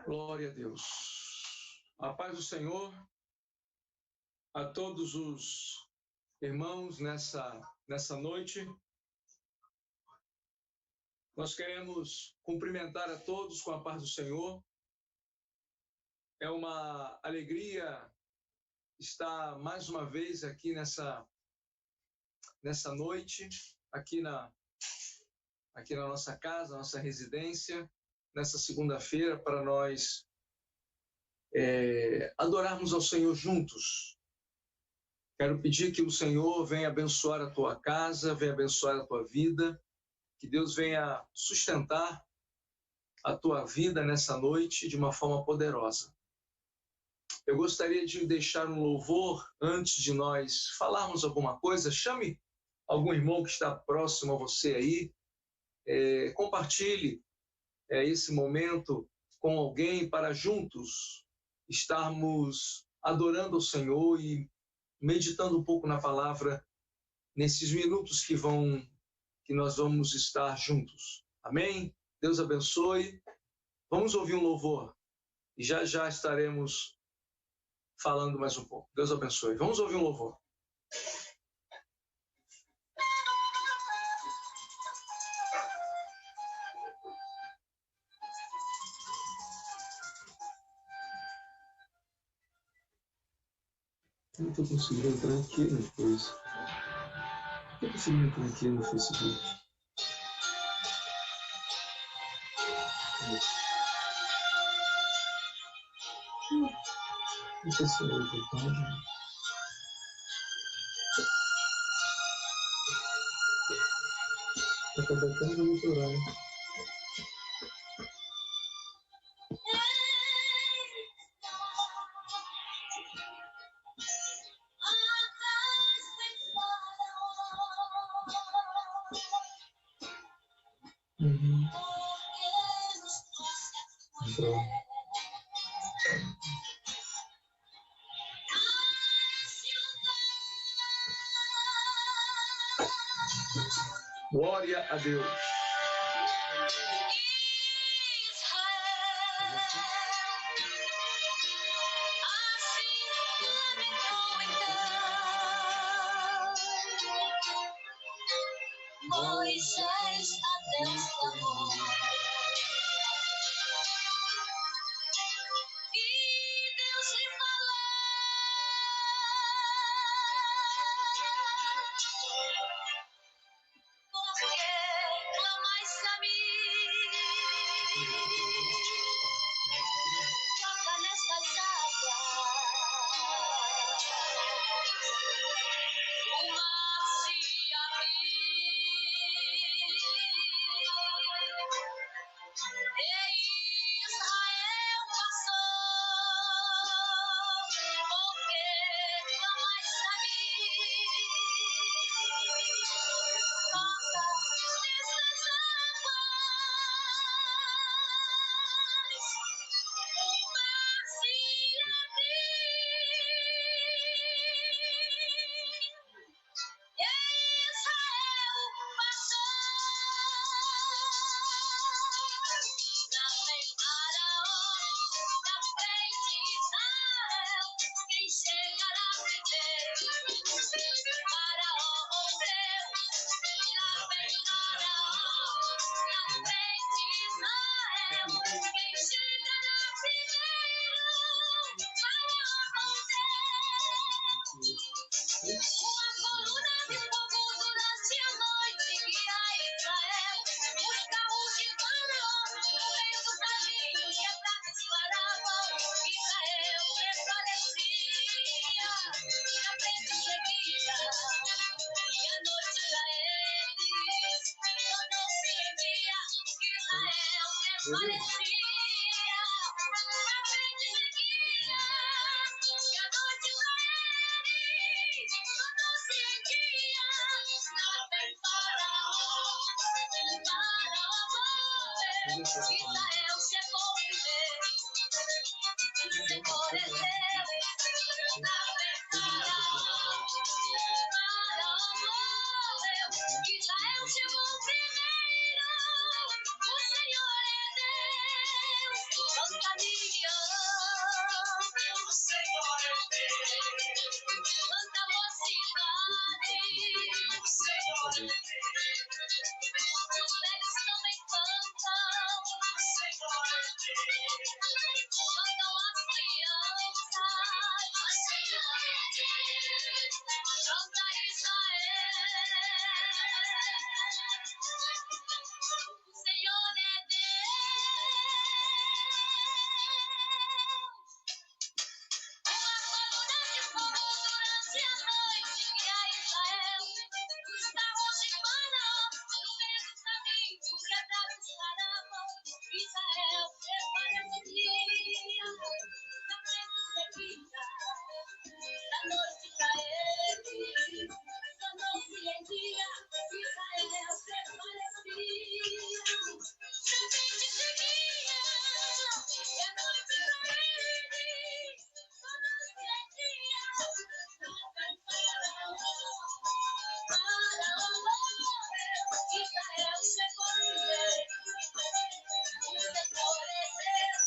Glória a Deus. A paz do Senhor a todos os irmãos nessa noite. Nós queremos cumprimentar a todos com a paz do Senhor. É uma alegria estar mais uma vez aqui nessa noite, aqui na nossa casa, nossa residência, nessa segunda-feira, para nós adorarmos ao Senhor juntos. Quero pedir que o Senhor venha abençoar a tua casa, venha abençoar a tua vida, que Deus venha sustentar a tua vida nessa noite de uma forma poderosa. Eu gostaria de deixar um louvor antes de nós falarmos alguma coisa. Chame algum irmão que está próximo a você aí, compartilhe esse momento com alguém para juntos estarmos adorando o Senhor e meditando um pouco na palavra nesses minutos que nós vamos estar juntos. Amém? Deus abençoe. Vamos ouvir um louvor e já estaremos falando mais um pouco. Deus abençoe. Vamos ouvir um louvor. Eu não estou conseguindo entrar aqui na coisa. Não estou conseguindo entrar aqui no Facebook. Não sei se eu vou tentar. Está tentando monitorar. Glória a Deus. Moisés a Deus clamou. E Deus lhe falou. Por que clamais a mim? Toca nestas águas. O mar se abriu. E Israel passou. Porque clamais a mim? Toca nestas águas. O mar se abriu. Israel passou. Na frente de Faraó, na frente de Israel, quem chegará primeiro? Faraó ou Deus? Na frente de Faraó, na frente de Israel, quem chegará primeiro? Faraó ou Deus? Uma coluna de fogo durante a noite guia Israel. Os carros de Faraó no meio do caminho que ataques paravam. Israel prevalecia na frente seguida. E a noite pra eles tornou-se em dia. Israel prevalecia na frente seguida. E a noite pra eles tornou-se em dia. Na frente Faraó, Israel chegou primeiro. O Senhor é Deus. Na frente Faraó, Israel chegou primeiro. O Senhor é Deus. Nós caminhamos. O Senhor é Deus. Quanta mocidade. O Senhor é Deus. Os velhos também cantam. O Senhor é Deus. Cantam as crianças. O Senhor é Deus. Canta Israel. O Senhor é Deus. Uma coluna de fogo durante a noite guia Israel. Os carros de Faraó no meio do caminho que ataques paravam. Israel prevalecia na frente seguida. Da noite pra ele tornou-se em dia. Israel prevalecia. Serpente seguia. E a noite pra ele tornou-se em dia. Faraó morreu. Israel chegou primeiro. O Senhor é Deus.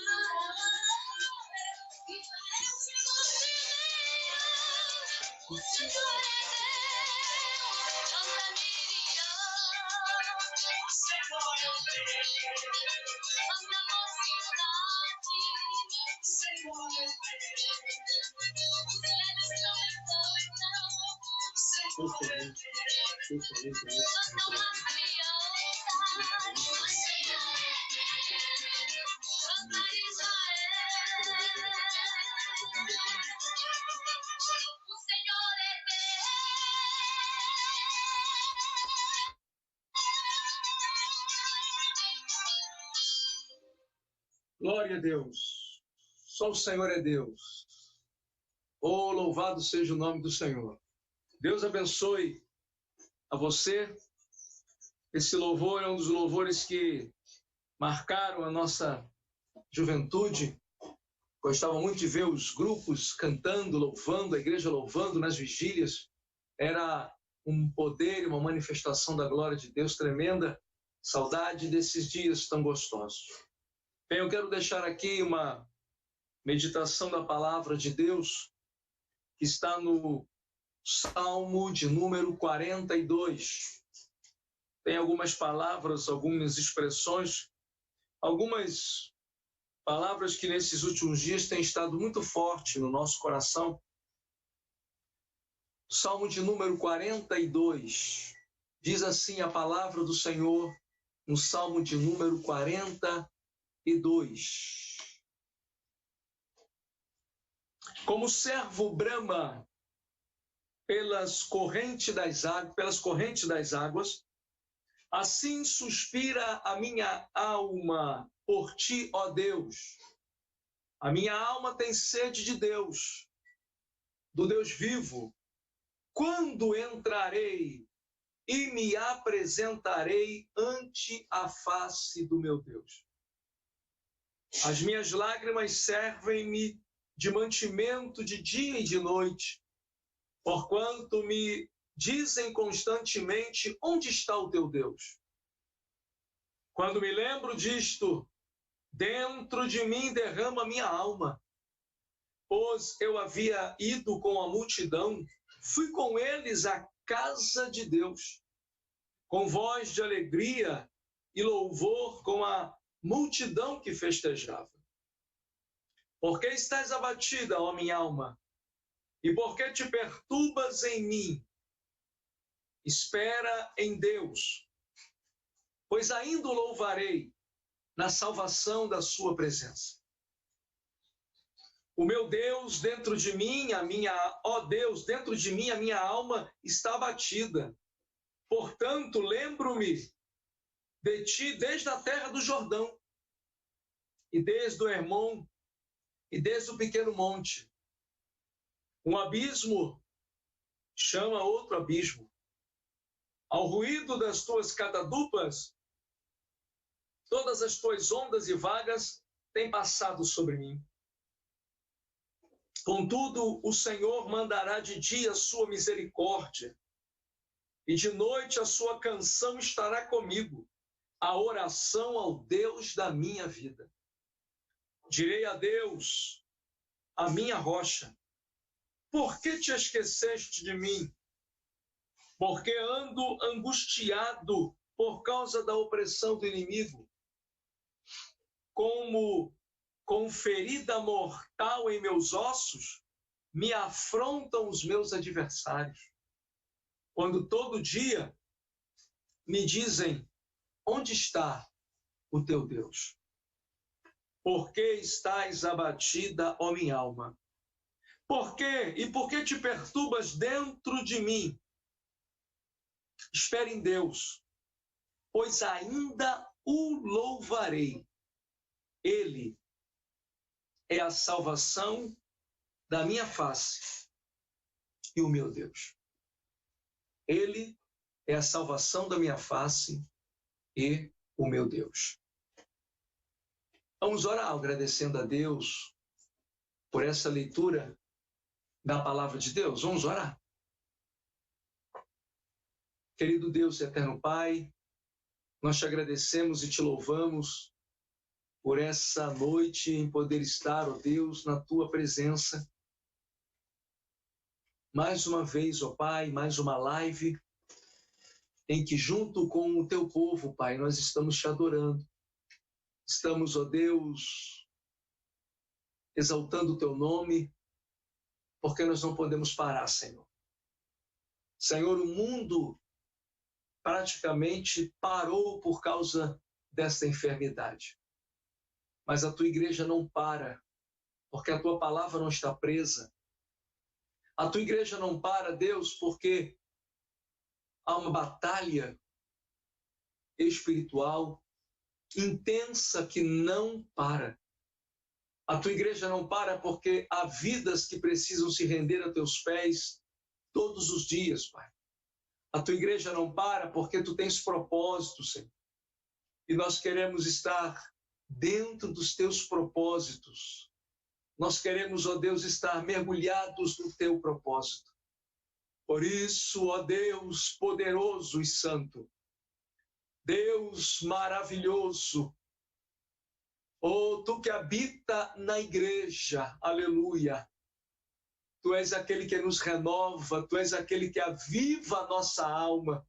Faraó morreu. Israel chegou primeiro. O Senhor é Deus. Canta Miriam. O Senhor é Deus. Canta mocidade. O Senhor é Deus. Os velhos também cantam. O Senhor é Deus. Cantam as crianças. O Senhor é Deus. Canta Israel. O Senhor é Deus. Glória a Deus. Só o Senhor é Deus. Oh, louvado seja o nome do Senhor. Deus abençoe a você. Esse louvor é um dos louvores que marcaram a nossa juventude. Gostava muito de ver os grupos cantando, louvando, a igreja louvando nas vigílias. Era um poder e uma manifestação da glória de Deus tremenda. Saudade desses dias tão gostosos. Bem, eu quero deixar aqui uma meditação da palavra de Deus que está no Salmo de número 42. Tem algumas palavras, algumas expressões, algumas palavras que nesses últimos dias têm estado muito forte no nosso coração. Salmo de número 42. Diz assim a palavra do Senhor no Salmo de número 42. Como o servo brama pelas correntes das águas, assim suspira a minha alma por ti, ó Deus. A minha alma tem sede de Deus, do Deus vivo. Quando entrarei e me apresentarei ante a face do meu Deus. As minhas lágrimas servem-me de mantimento de dia e de noite, porquanto me dizem constantemente: onde está o teu Deus? Quando me lembro disto, dentro de mim derrama minha alma, pois eu havia ido com a multidão, fui com eles à casa de Deus, com voz de alegria e louvor com a multidão que festejava. Por que estás abatida, ó minha alma? E por que te perturbas em mim? Espera em Deus, pois ainda o louvarei na salvação da sua presença. O meu Deus, dentro de mim, ó Deus, dentro de mim, a minha alma está abatida. Portanto, lembro-me de ti desde a terra do Jordão, e desde o Hermon, e desde o pequeno monte. Um abismo chama outro abismo. Ao ruído das tuas catadupas, todas as tuas ondas e vagas têm passado sobre mim. Contudo, o Senhor mandará de dia a sua misericórdia, e de noite a sua canção estará comigo, a oração ao Deus da minha vida. Direi a Deus, a minha rocha: por que te esqueceste de mim? Porque ando angustiado por causa da opressão do inimigo. Como com ferida mortal em meus ossos, me afrontam os meus adversários. Quando todo dia me dizem: onde está o teu Deus? Por que estás abatida, ó minha alma? Por quê? E por que te perturbas dentro de mim? Espere em Deus, pois ainda o louvarei. Ele é a salvação da minha face e o meu Deus. Ele é a salvação da minha face e o meu Deus. Vamos orar agradecendo a Deus por essa leitura da palavra de Deus. Vamos orar. Querido Deus e eterno Pai, nós te agradecemos e te louvamos por essa noite em poder estar, ó Deus, na tua presença. Mais uma vez, ó Pai, mais uma live em que junto com o teu povo, Pai, nós estamos te adorando. Estamos, ó Deus, exaltando o teu nome, porque nós não podemos parar, Senhor. Senhor, o mundo praticamente parou por causa desta enfermidade. Mas a tua igreja não para, porque a tua palavra não está presa. A tua igreja não para, Deus, porque há uma batalha espiritual intensa que não para. A tua igreja não para porque há vidas que precisam se render a teus pés todos os dias, Pai. A tua igreja não para porque tu tens propósitos, Senhor. E nós queremos estar dentro dos teus propósitos. Nós queremos, ó Deus, estar mergulhados no teu propósito. Por isso, ó Deus poderoso e santo, Deus maravilhoso, ó tu que habita na igreja, aleluia, Tu és aquele que nos renova, Tu és aquele que aviva a nossa alma,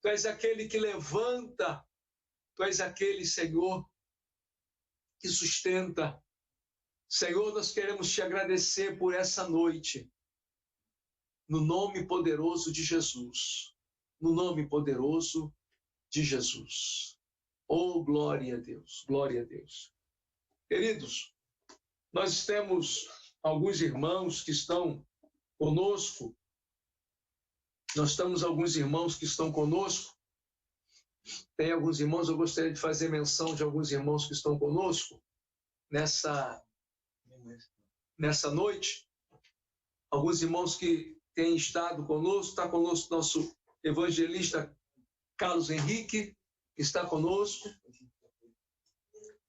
Tu és aquele que levanta, Tu és aquele, Senhor, que sustenta. Senhor, nós queremos Te agradecer por essa noite, no nome poderoso de Jesus. No nome poderoso de Jesus. Oh, glória a Deus, glória a Deus. Queridos, nós temos alguns irmãos que estão conosco. Nós temos alguns irmãos que estão conosco. Tem alguns irmãos, eu gostaria de fazer menção de alguns irmãos que estão conosco nessa noite. Alguns irmãos que têm estado conosco. Está conosco nosso evangelista Carlos Henrique, que está conosco.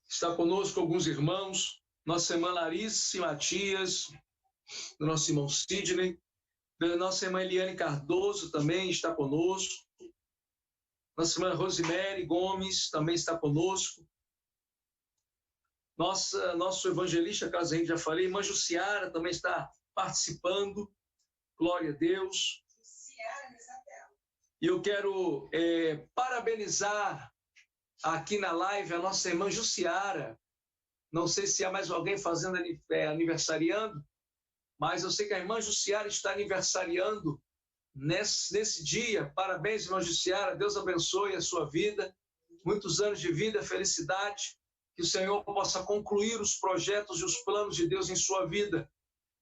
Está conosco alguns irmãos. Nossa irmã Larissa Matias, do nosso irmão Sidney, da nossa irmã Eliane Cardoso também está conosco, nossa irmã Rosemary Gomes também está conosco, nosso evangelista Carlos Henrique, já falei, irmã Jussiara também está participando, glória a Deus. E eu quero parabenizar aqui na live a nossa irmã Jussiara. Não sei se há mais alguém fazendo aniversariando, mas eu sei que a irmã Jussiara está aniversariando nesse dia. Parabéns, irmã Jussiara. Deus abençoe a sua vida. Muitos anos de vida, felicidade. Que o Senhor possa concluir os projetos e os planos de Deus em sua vida.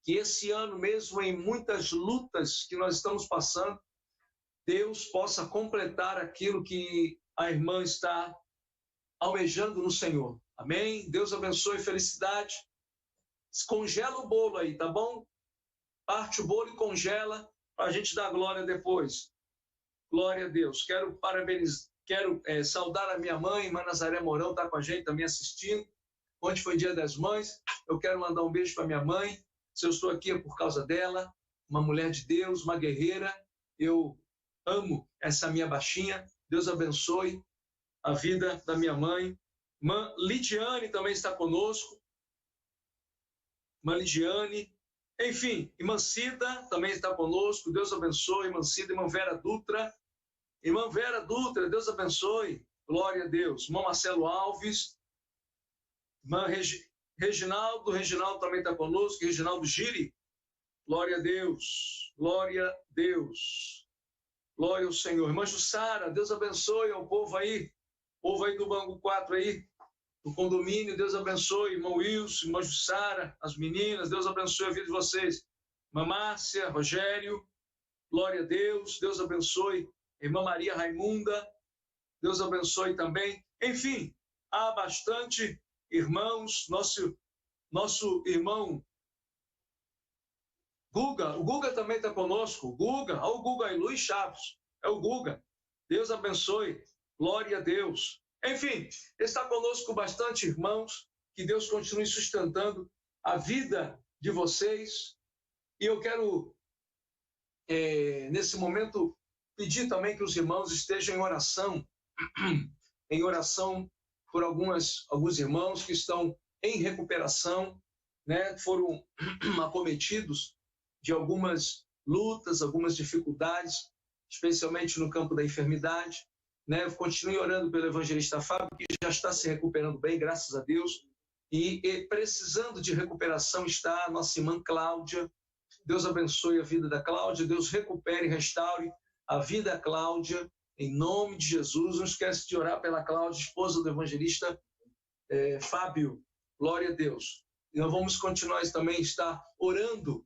Que esse ano, mesmo em muitas lutas que nós estamos passando, Deus possa completar aquilo que a irmã está almejando no Senhor. Amém? Deus abençoe, felicidade. Congela o bolo aí, tá bom? Parte o bolo e congela para a gente dar glória depois. Glória a Deus. Quero saudar a minha mãe, irmã Nazaré Mourão, está com a gente também assistindo. Ontem foi Dia das Mães. Eu quero mandar um beijo para minha mãe. Se eu estou aqui é por causa dela. Uma mulher de Deus, uma guerreira. Eu amo essa minha baixinha. Deus abençoe a vida da minha mãe. Irmã Lidiane também está conosco. Irmã Lidiane. Enfim, irmã Cida também está conosco. Deus abençoe. Irmã Cida, irmã Vera Dutra. Irmã Vera Dutra, Deus abençoe. Glória a Deus. Irmão Marcelo Alves. Irmã Reginaldo. Reginaldo também está conosco. Reginaldo Giri. Glória a Deus. Glória a Deus. Glória ao Senhor. Irmã Jussara, Deus abençoe ao povo aí. Povo aí do Bangu 4 aí, do condomínio, Deus abençoe. Irmão Wilson, irmã Jussara, as meninas, Deus abençoe a vida de vocês. Irmã Márcia, Rogério, glória a Deus, Deus abençoe. Irmã Maria Raimunda, Deus abençoe também. Enfim, há bastante irmãos. Nosso irmão Guga, o Guga também está conosco. O Guga, olha o Guga aí, Luiz Chaves, é o Guga. Deus abençoe. Glória a Deus. Enfim, está conosco bastante irmãos, que Deus continue sustentando a vida de vocês. E eu quero, nesse momento, pedir também que os irmãos estejam em oração por alguns irmãos que estão em recuperação, né? Foram acometidos de algumas lutas, algumas dificuldades, especialmente no campo da enfermidade. Né? Continue orando pelo evangelista Fábio, que já está se recuperando bem, graças a Deus. E precisando de recuperação está a nossa irmã Cláudia. Deus abençoe a vida da Cláudia. Deus recupere e restaure a vida da Cláudia, em nome de Jesus. Não esquece de orar pela Cláudia, esposa do evangelista Fábio. Glória a Deus. E nós vamos continuar também estar orando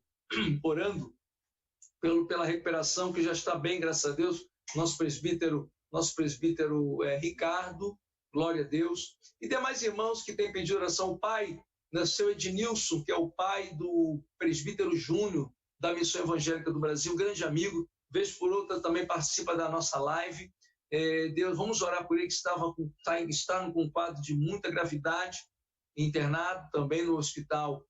pela recuperação, que já está bem, graças a Deus. Nosso presbítero Ricardo, glória a Deus. E demais irmãos que têm pedido oração. O pai, né, seu Ednilson, que é o pai do presbítero Júnior, da Missão Evangélica do Brasil, grande amigo, vez por outra também participa da nossa live. Deus, vamos orar por ele, que está com um quadro de muita gravidade, internado também no hospital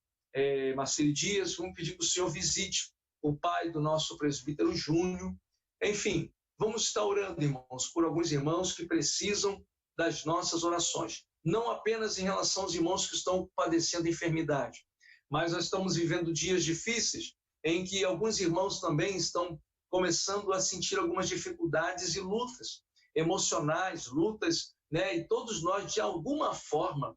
Marcelo Dias. Vamos pedir que o Senhor visite o pai do nosso presbítero Júnior. Enfim, vamos estar orando, irmãos, por alguns irmãos que precisam das nossas orações. Não apenas em relação aos irmãos que estão padecendo enfermidade, mas nós estamos vivendo dias difíceis em que alguns irmãos também estão começando a sentir algumas dificuldades e lutas emocionais, lutas, né? E todos nós, de alguma forma,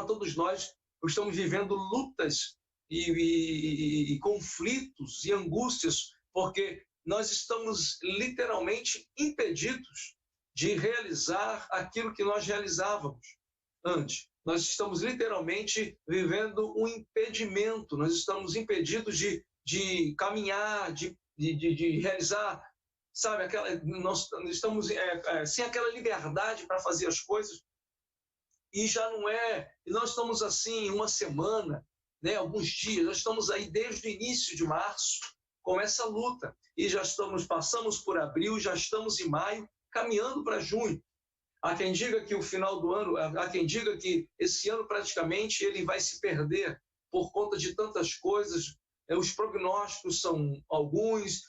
todos nós estamos vivendo lutas e conflitos e angústias, porque nós estamos literalmente impedidos de realizar aquilo que nós realizávamos antes. Nós estamos literalmente vivendo um impedimento, nós estamos impedidos de caminhar, de realizar, sabe, nós estamos sem aquela liberdade para fazer as coisas, e já não é, e nós estamos assim uma semana, né, alguns dias, nós estamos aí desde o início de março com essa luta, e passamos por abril, já estamos em maio, caminhando para junho. Há quem diga que o final do ano, há quem diga que esse ano praticamente ele vai se perder por conta de tantas coisas. Os prognósticos são alguns,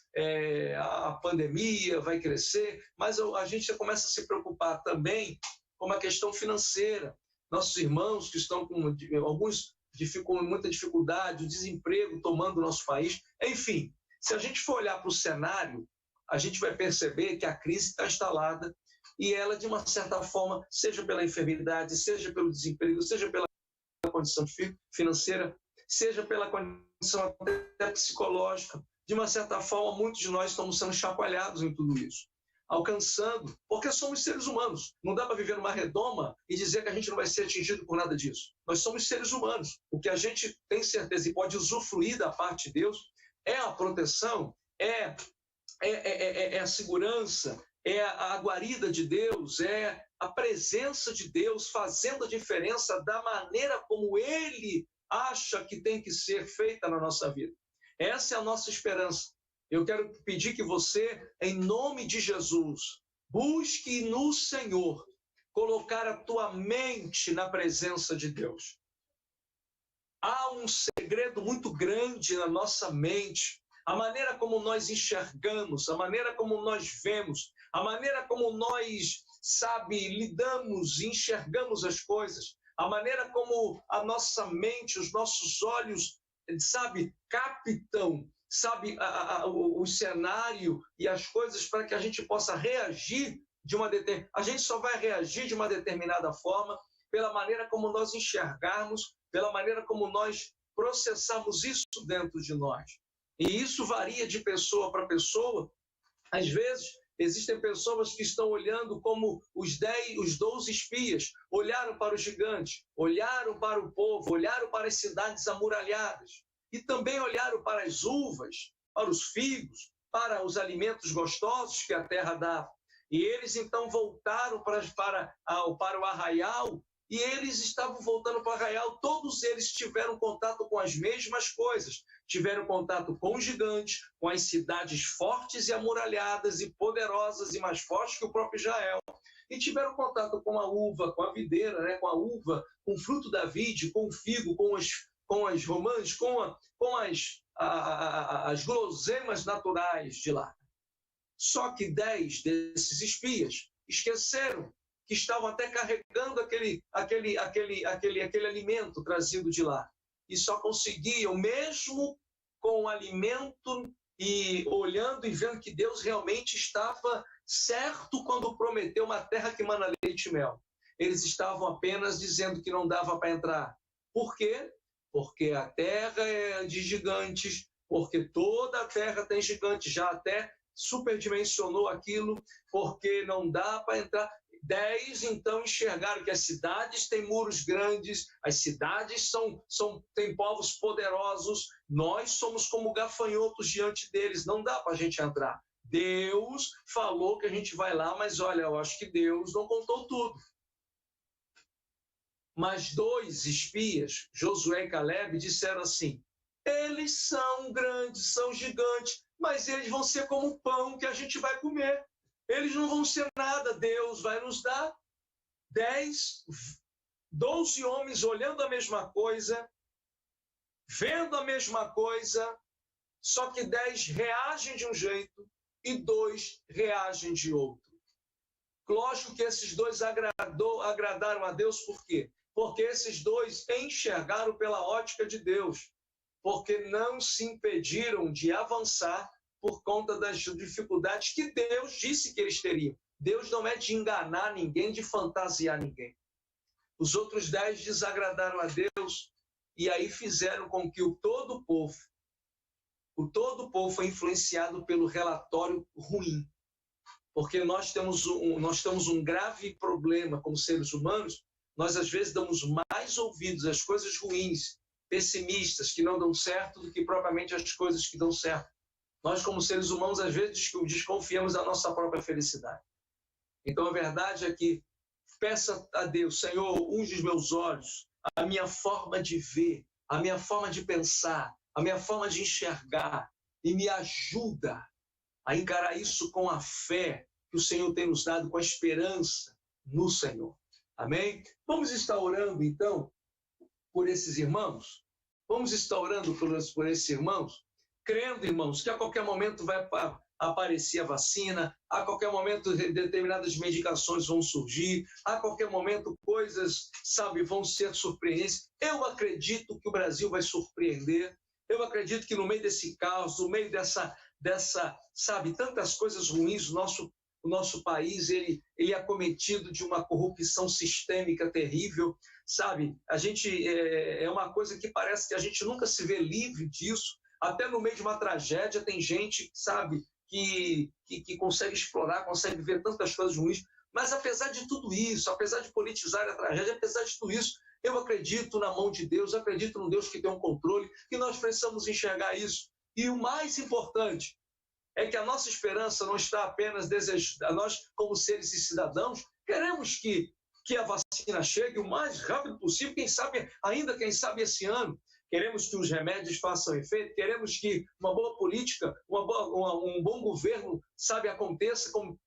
a pandemia vai crescer, mas a gente já começa a se preocupar também com a questão financeira. Nossos irmãos que estão com muita dificuldade, o desemprego tomando o nosso país. Enfim, se a gente for olhar para o cenário, a gente vai perceber que a crise está instalada e ela, de uma certa forma, seja pela enfermidade, seja pelo desemprego, seja pela condição financeira, seja pela condição até psicológica, de uma certa forma, muitos de nós estamos sendo chacoalhados em tudo isso, alcançando, porque somos seres humanos. Não dá para viver numa redoma e dizer que a gente não vai ser atingido por nada disso. Nós somos seres humanos. O que a gente tem certeza e pode usufruir da parte de Deus é a proteção, é a segurança, é a guarida de Deus, é a presença de Deus fazendo a diferença da maneira como Ele acha que tem que ser feita na nossa vida. Essa é a nossa esperança. Eu quero pedir que você, em nome de Jesus, busque no Senhor colocar a tua mente na presença de Deus. Há um segredo muito grande na nossa mente. A maneira como nós enxergamos, a maneira como nós vemos, a maneira como nós, lidamos e enxergamos as coisas, a maneira como a nossa mente, os nossos olhos, captam, o cenário e as coisas para que a gente possa reagir a gente só vai reagir de uma determinada forma pela maneira como nós enxergarmos, pela maneira como nós processamos isso dentro de nós. E isso varia de pessoa para pessoa. Às vezes, existem pessoas que estão olhando como os 12 espias, olharam para os gigantes, olharam para o povo, olharam para as cidades amuralhadas e também olharam para as uvas, para os figos, para os alimentos gostosos que a terra dá. E eles então voltaram para o arraial, e eles estavam voltando para o arraial, todos eles tiveram contato com as mesmas coisas, tiveram contato com os gigantes, com as cidades fortes e amuralhadas e poderosas e mais fortes que o próprio Israel, e tiveram contato com a uva, com a videira, né? Com a uva, com o fruto da vide, com o figo, com as romãs, com as guloseimas naturais de lá. Só que 10 desses espias esqueceram que estavam até carregando aquele alimento trazido de lá. E só conseguiam, mesmo com o alimento e olhando e vendo que Deus realmente estava certo quando prometeu uma terra que mana leite e mel. Eles estavam apenas dizendo que não dava para entrar. Por quê? Porque a terra é de gigantes, porque toda a terra tem gigantes, já até superdimensionou aquilo, porque não dá para entrar. 10, então, enxergaram que as cidades têm muros grandes, as cidades têm povos poderosos, nós somos como gafanhotos diante deles, não dá para a gente entrar. Deus falou que a gente vai lá, mas olha, eu acho que Deus não contou tudo. Mas 2 espias, Josué e Caleb, disseram assim: eles são grandes, são gigantes, mas eles vão ser como o pão que a gente vai comer. Eles não vão ser nada, Deus vai nos dar. 12 homens olhando a mesma coisa, vendo a mesma coisa, só que 10 reagem de um jeito e 2 reagem de outro. Lógico que esses 2 agradaram a Deus, por quê? Porque esses 2 enxergaram pela ótica de Deus. porque não se impediram de avançar por conta das dificuldades que Deus disse que eles teriam. Deus não é de enganar ninguém, de fantasiar ninguém. Os outros 10 desagradaram a Deus e aí fizeram com que todo o povo foi influenciado pelo relatório ruim. Porque nós temos um grave problema como seres humanos, nós às vezes damos mais ouvidos às coisas ruins, pessimistas, que não dão certo, do que propriamente às coisas que dão certo. Nós, como seres humanos, às vezes desconfiamos da nossa própria felicidade. Então, a verdade é que peça a Deus: Senhor, unge os meus olhos, a minha forma de ver, a minha forma de pensar, a minha forma de enxergar, e me ajuda a encarar isso com a fé que o Senhor tem nos dado, com a esperança no Senhor. Amém? Vamos estar orando, então, por esses irmãos? Vamos estar orando por esses irmãos? Crendo, irmãos, que a qualquer momento vai aparecer a vacina, a qualquer momento determinadas medicações vão surgir, a qualquer momento coisas, vão ser surpreendentes. Eu acredito que o Brasil vai surpreender. Eu acredito que no meio desse caos, no meio dessa tantas coisas ruins, o nosso país ele é acometido de uma corrupção sistêmica terrível, A gente é uma coisa que parece que a gente nunca se vê livre disso. Até no meio de uma tragédia tem gente, que consegue explorar, consegue ver tantas coisas ruins. Mas apesar de tudo isso, apesar de politizar a tragédia, apesar de tudo isso, eu acredito na mão de Deus, acredito no Deus que tem um controle, e nós precisamos enxergar isso. E o mais importante é que a nossa esperança não está apenas desejando, nós como seres e cidadãos, queremos que a vacina chegue o mais rápido possível, quem sabe esse ano. Queremos que os remédios façam efeito, queremos que uma boa política, um bom governo, aconteça como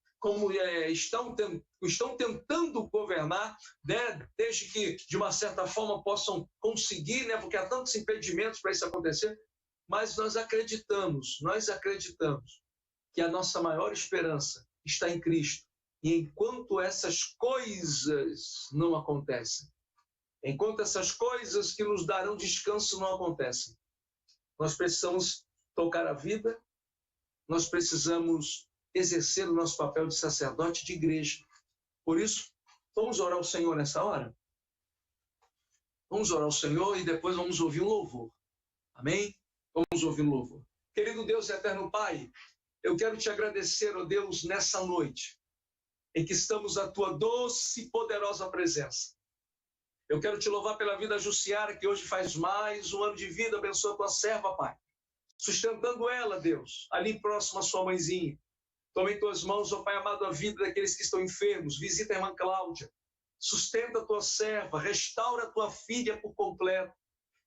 estão tentando governar, né? Desde que, de uma certa forma, possam conseguir, né? Porque há tantos impedimentos para isso acontecer. Mas nós acreditamos que a nossa maior esperança está em Cristo. E enquanto essas coisas não acontecem, enquanto essas coisas que nos darão descanso não acontecem, nós precisamos tocar a vida, nós precisamos exercer o nosso papel de sacerdote de igreja. Por isso, vamos orar ao Senhor nessa hora? Vamos orar ao Senhor e depois vamos ouvir um louvor. Amém? Vamos ouvir um louvor. Querido Deus e eterno Pai, eu quero te agradecer, ó Deus, nessa noite, em que estamos à tua doce e poderosa presença. Eu quero te louvar pela vida da Jussiara, que hoje faz mais um ano de vida. Abençoa a tua serva, Pai. Sustentando ela, Deus, ali próximo à sua mãezinha. Toma em tuas mãos, ó Pai amado, a vida daqueles que estão enfermos. Visita a irmã Cláudia. Sustenta a tua serva. Restaura a tua filha por completo.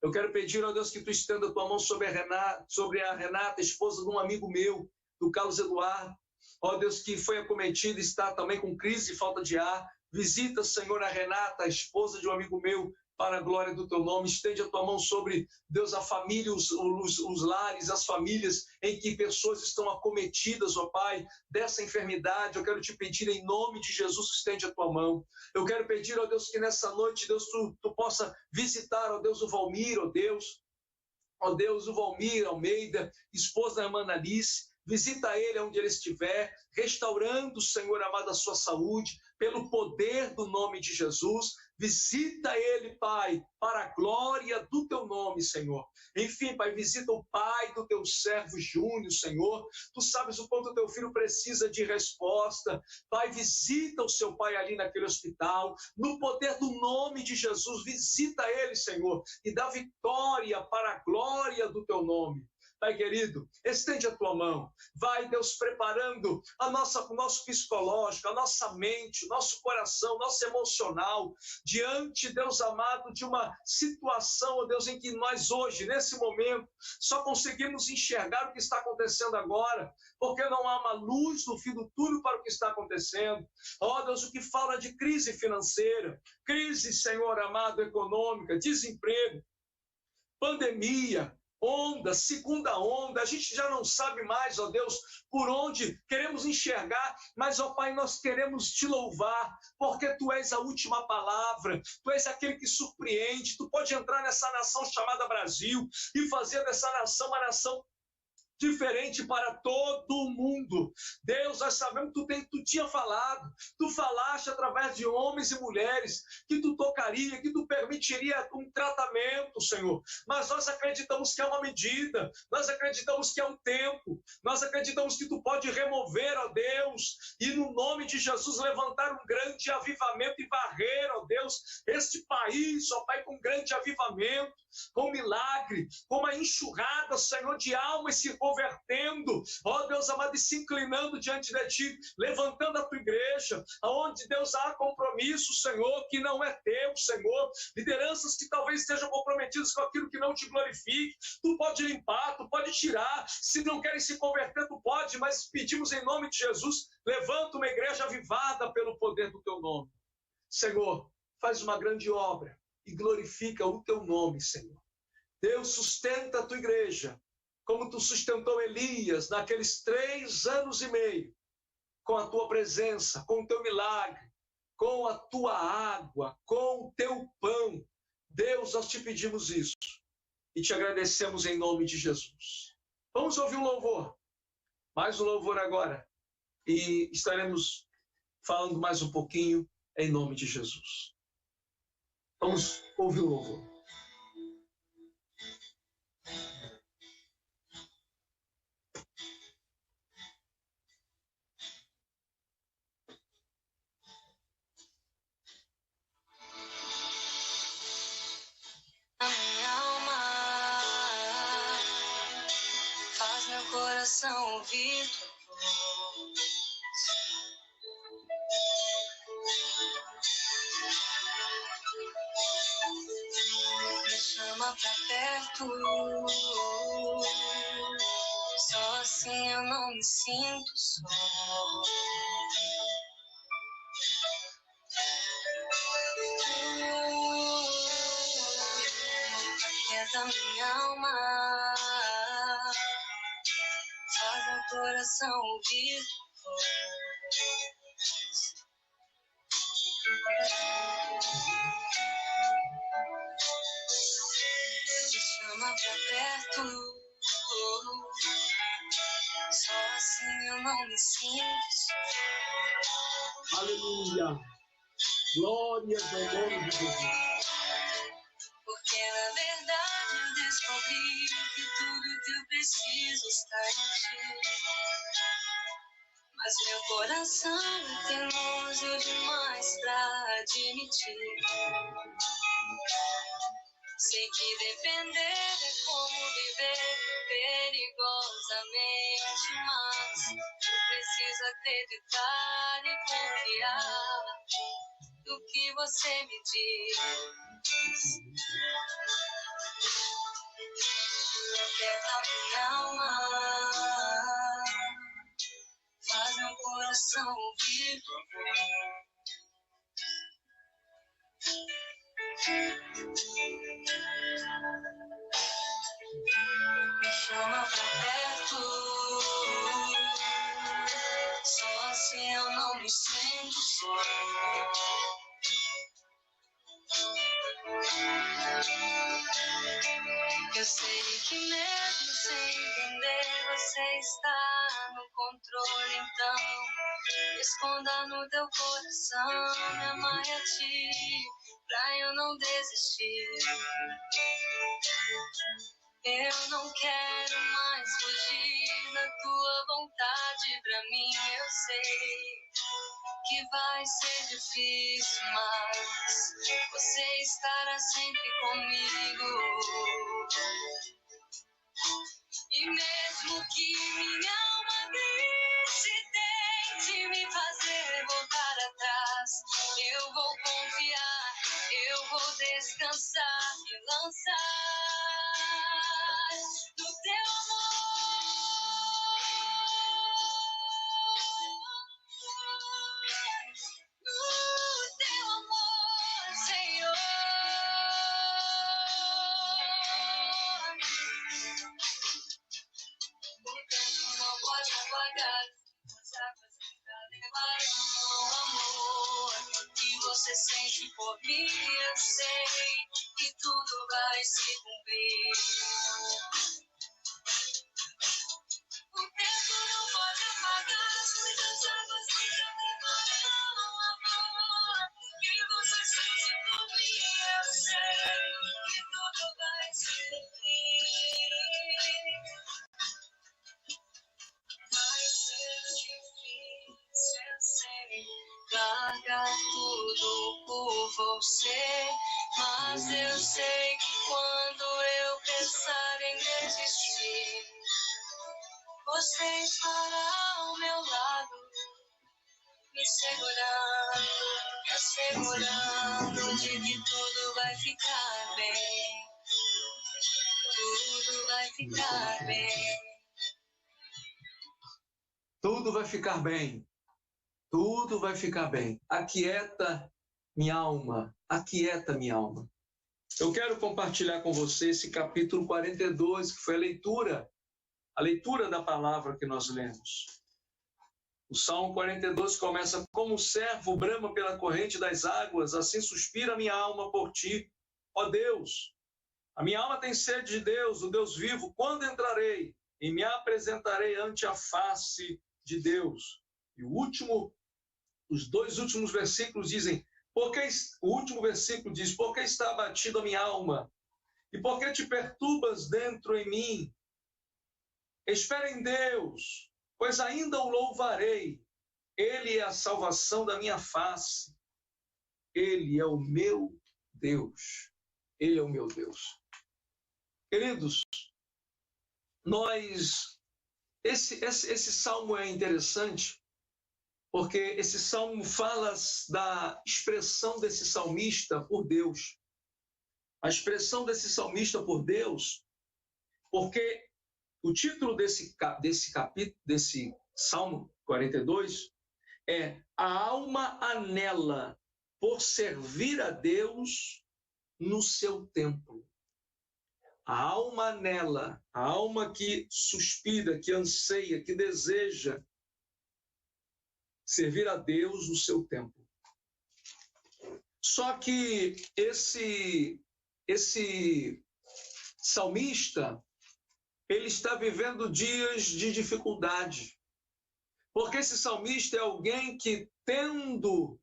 Eu quero pedir, ó Deus, que tu estenda a tua mão sobre a Renata, esposa de um amigo meu, do Carlos Eduardo. Ó Deus, que foi acometida e está também com crise e falta de ar. Visita, Senhor, a Renata, a esposa de um amigo meu, para a glória do teu nome. Estende a tua mão sobre, Deus, a família, os lares, as famílias em que pessoas estão acometidas, ó Pai, dessa enfermidade. Eu quero te pedir, em nome de Jesus, estende a tua mão. Eu quero pedir, ó Deus, que nessa noite, Deus, tu possa visitar, ó Deus, o Valmir, ó Deus, o Valmir Almeida, esposa da irmã Analice. Visita ele onde ele estiver, restaurando, Senhor amado, a sua saúde, pelo poder do nome de Jesus. Visita ele, Pai, para a glória do teu nome, Senhor. Enfim, Pai, visita o pai do teu servo Júnior, Senhor. Tu sabes o quanto o teu filho precisa de resposta. Pai, visita o seu pai ali naquele hospital. No poder do nome de Jesus, visita ele, Senhor, e dá vitória para a glória do teu nome. Pai querido, estende a tua mão. Vai, Deus, preparando o nosso psicológico, a nossa mente, o nosso coração, o nosso emocional, diante, Deus amado, de uma situação, ó Deus, em que nós hoje, nesse momento, só conseguimos enxergar o que está acontecendo agora, porque não há uma luz no fim do túnel para o que está acontecendo. Ó Deus, o que fala de crise financeira, crise, Senhor amado, econômica, desemprego, pandemia, onda, segunda onda, a gente já não sabe mais, ó Deus, por onde queremos enxergar, mas, ó Pai, nós queremos te louvar, porque tu és a última palavra, tu és aquele que surpreende, tu pode entrar nessa nação chamada Brasil e fazer dessa nação uma nação diferente para todo o mundo. Deus, nós sabemos que tu tinha falado, tu falaste através de homens e mulheres, que tu tocaria, que tu permitiria um tratamento, Senhor. Mas nós acreditamos que é uma medida, nós acreditamos que é um tempo, nós acreditamos que tu pode remover, ó Deus, e no nome de Jesus levantar um grande avivamento e varrer, ó Deus, este país, ó Pai, com grande avivamento, com milagre, com uma enxurrada, Senhor, de almas se convertendo, ó Deus amado, e se inclinando diante de Ti, levantando a Tua igreja, aonde, Deus, há compromisso, Senhor, que não é Teu, Senhor, lideranças que talvez estejam comprometidas com aquilo que não Te glorifique, Tu pode limpar, Tu pode tirar, se não querem se converter, Tu pode, mas pedimos em nome de Jesus, levanta uma igreja avivada pelo poder do Teu nome. Senhor, faz uma grande obra e glorifica o Teu nome, Senhor. Deus, sustenta a Tua igreja, como Tu sustentou Elias naqueles 3 anos e meio, com a Tua presença, com o Teu milagre, com a Tua água, com o Teu pão. Deus, nós Te pedimos isso e Te agradecemos em nome de Jesus. Vamos ouvir um louvor, mais um louvor agora, e estaremos falando mais um pouquinho em nome de Jesus. Vamos ouvir o louvor. A minha alma faz meu coração ouvir tua voz. Me chama pra perto, só assim eu não me sinto só. Aquieta minha alma, faz meu coração ouvir tua voz. Me chama pra perto, só assim eu não me sinto só. Aleluia! Glória ao nome de Jesus. Porque na verdade eu descobri que tudo que eu preciso está em Ti. Mas meu coração é teimoso demais pra admitir. Sei que depender é como viver perigosamente, mas eu preciso acreditar e confiar no que você me diz. Aperta minha alma, faz meu coração ouvir tua voz. Me chama pra perto, só assim eu não me sinto só. Eu sei que mesmo sem entender você está no controle, então me esconda no teu coração, me amarre a Ti, pra eu não desistir. Eu não quero mais fugir da tua vontade pra mim, eu sei que vai ser difícil, mas você estará sempre comigo. E mesmo que minha alma grite e tente me fazer voltar atrás, eu vou confiar, eu vou descansar e lançar no teu amor, Senhor. sente por mim, eu sei que tudo vai se cumprir. O tempo não pode apagar as muitas águas que já derramaram amor. Que você sente por mim, eu sei que tudo vai se cumprir. Vai ser difícil, eu sei, largar tudo por você. Mas eu sei que quando eu pensar em desistir, você estará ao meu lado, me assegurando de que tudo vai ficar bem. Tudo vai ficar bem. Tudo vai ficar bem. Tudo vai ficar bem. Aquieta minha alma. Aquieta minha alma. Eu quero compartilhar com você esse capítulo 42, que foi a leitura da palavra que nós lemos. O Salmo 42 começa: como o servo brama pela corrente das águas, assim suspira minha alma por ti, ó Deus. A minha alma tem sede de Deus, o Deus vivo. Quando entrarei e me apresentarei ante a face de Deus? E os dois últimos versículos dizem, o último versículo diz, porque está abatida a minha alma? E por que te perturbas dentro em mim? Espera em Deus, pois ainda o louvarei. Ele é a salvação da minha face. Ele é o meu Deus. Ele é o meu Deus. Queridos, esse salmo é interessante, porque esse salmo fala da expressão desse salmista por Deus. A expressão desse salmista por Deus, porque o título desse capítulo, desse Salmo 42, é A alma anela por servir a Deus no seu templo. A alma anela, a alma que suspira, que anseia, que deseja servir a Deus no seu templo. Só que esse salmista, ele está vivendo dias de dificuldade. Porque esse salmista é alguém que, tendo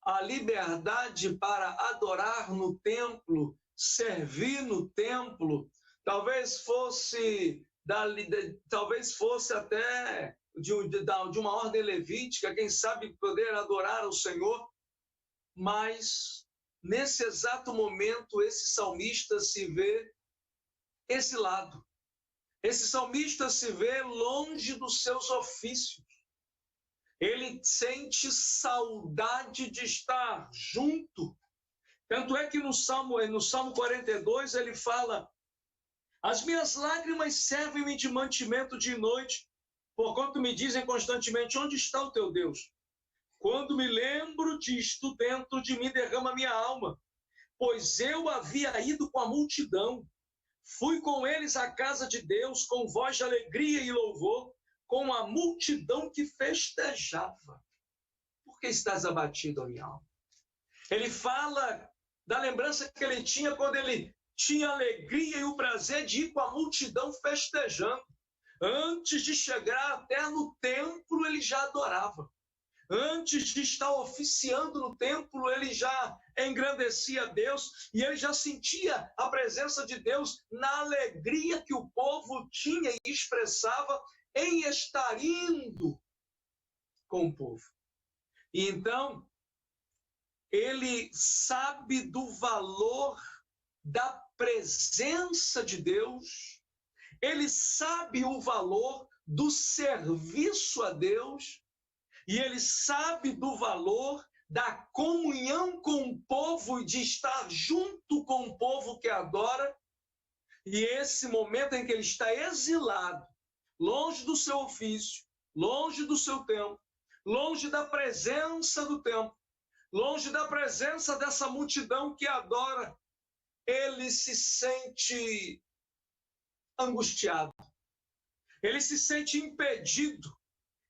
a liberdade para adorar no templo, servir no templo, talvez fosse até de uma ordem levítica, quem sabe poder adorar ao Senhor, mas nesse exato momento esse salmista se vê exilado. Esse salmista se vê longe dos seus ofícios. Ele sente saudade de estar junto. Tanto é que no Salmo 42 ele fala: as minhas lágrimas servem-me de mantimento de noite, porquanto me dizem constantemente, onde está o teu Deus? Quando me lembro disto, dentro de mim derrama minha alma, pois eu havia ido com a multidão, fui com eles à casa de Deus, com voz de alegria e louvor, com a multidão que festejava. Por que estás abatido, minha alma? Ele fala da lembrança que ele tinha quando ele tinha a alegria e o prazer de ir com a multidão festejando. Antes de chegar até no templo, ele já adorava. Antes de estar oficiando no templo, ele já engrandecia a Deus e ele já sentia a presença de Deus na alegria que o povo tinha e expressava em estar indo com o povo. E então, ele sabe do valor da presença de Deus, ele sabe o valor do serviço a Deus, e ele sabe do valor da comunhão com o povo e de estar junto com o povo que adora. E esse momento em que ele está exilado, longe do seu ofício, longe do seu templo, longe da presença do templo, longe da presença dessa multidão que adora, ele se sente angustiado, ele se sente impedido,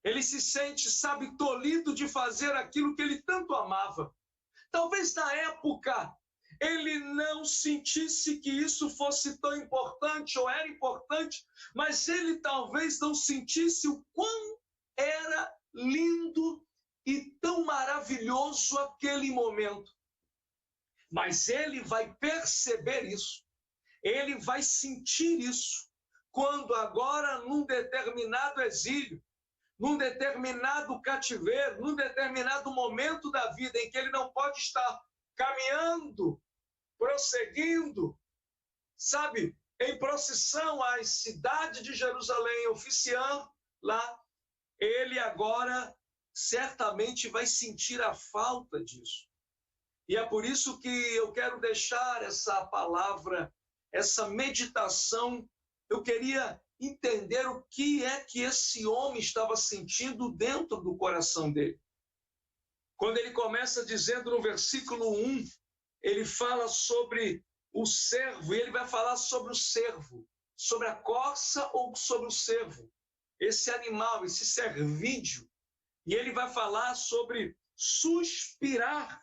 ele se sente, tolhido de fazer aquilo que ele tanto amava. Talvez na época ele não sentisse que isso fosse tão importante ou era importante, mas ele talvez não sentisse o quão era lindo e tão maravilhoso aquele momento. Mas ele vai perceber isso, ele vai sentir isso, quando agora, num determinado exílio, num determinado cativeiro, num determinado momento da vida em que ele não pode estar caminhando, prosseguindo, sabe, em procissão à cidade de Jerusalém, oficiando lá, ele agora certamente vai sentir a falta disso. E é por isso que eu quero deixar essa palavra, essa meditação. Eu queria entender o que é que esse homem estava sentindo dentro do coração dele. Quando ele começa dizendo no versículo 1, ele fala sobre o servo, e ele vai falar sobre o servo, sobre a corça ou sobre o servo, esse animal, esse servídeo. E ele vai falar sobre suspirar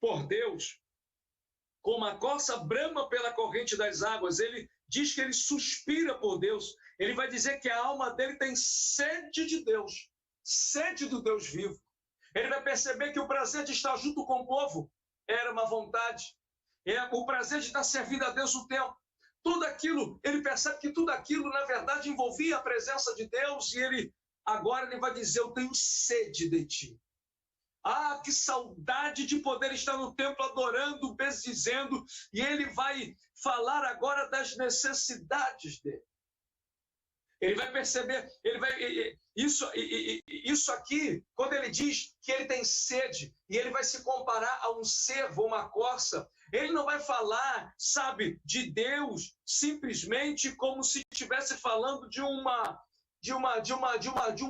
por Deus, como a corça brama pela corrente das águas. Ele diz que ele suspira por Deus. Ele vai dizer que a alma dele tem sede de Deus, sede do Deus vivo. Ele vai perceber que o prazer de estar junto com o povo era uma vontade. O prazer de estar servindo a Deus o tempo. Tudo aquilo, ele percebe que tudo aquilo, na verdade, envolvia a presença de Deus, e agora ele vai dizer: eu tenho sede de ti. Ah, que saudade de poder estar no templo adorando, bendizendo, e ele vai falar agora das necessidades dele. Ele vai perceber, isso aqui, quando ele diz que ele tem sede, e ele vai se comparar a um cervo, uma corça, ele não vai falar, sabe, de Deus simplesmente como se estivesse falando de um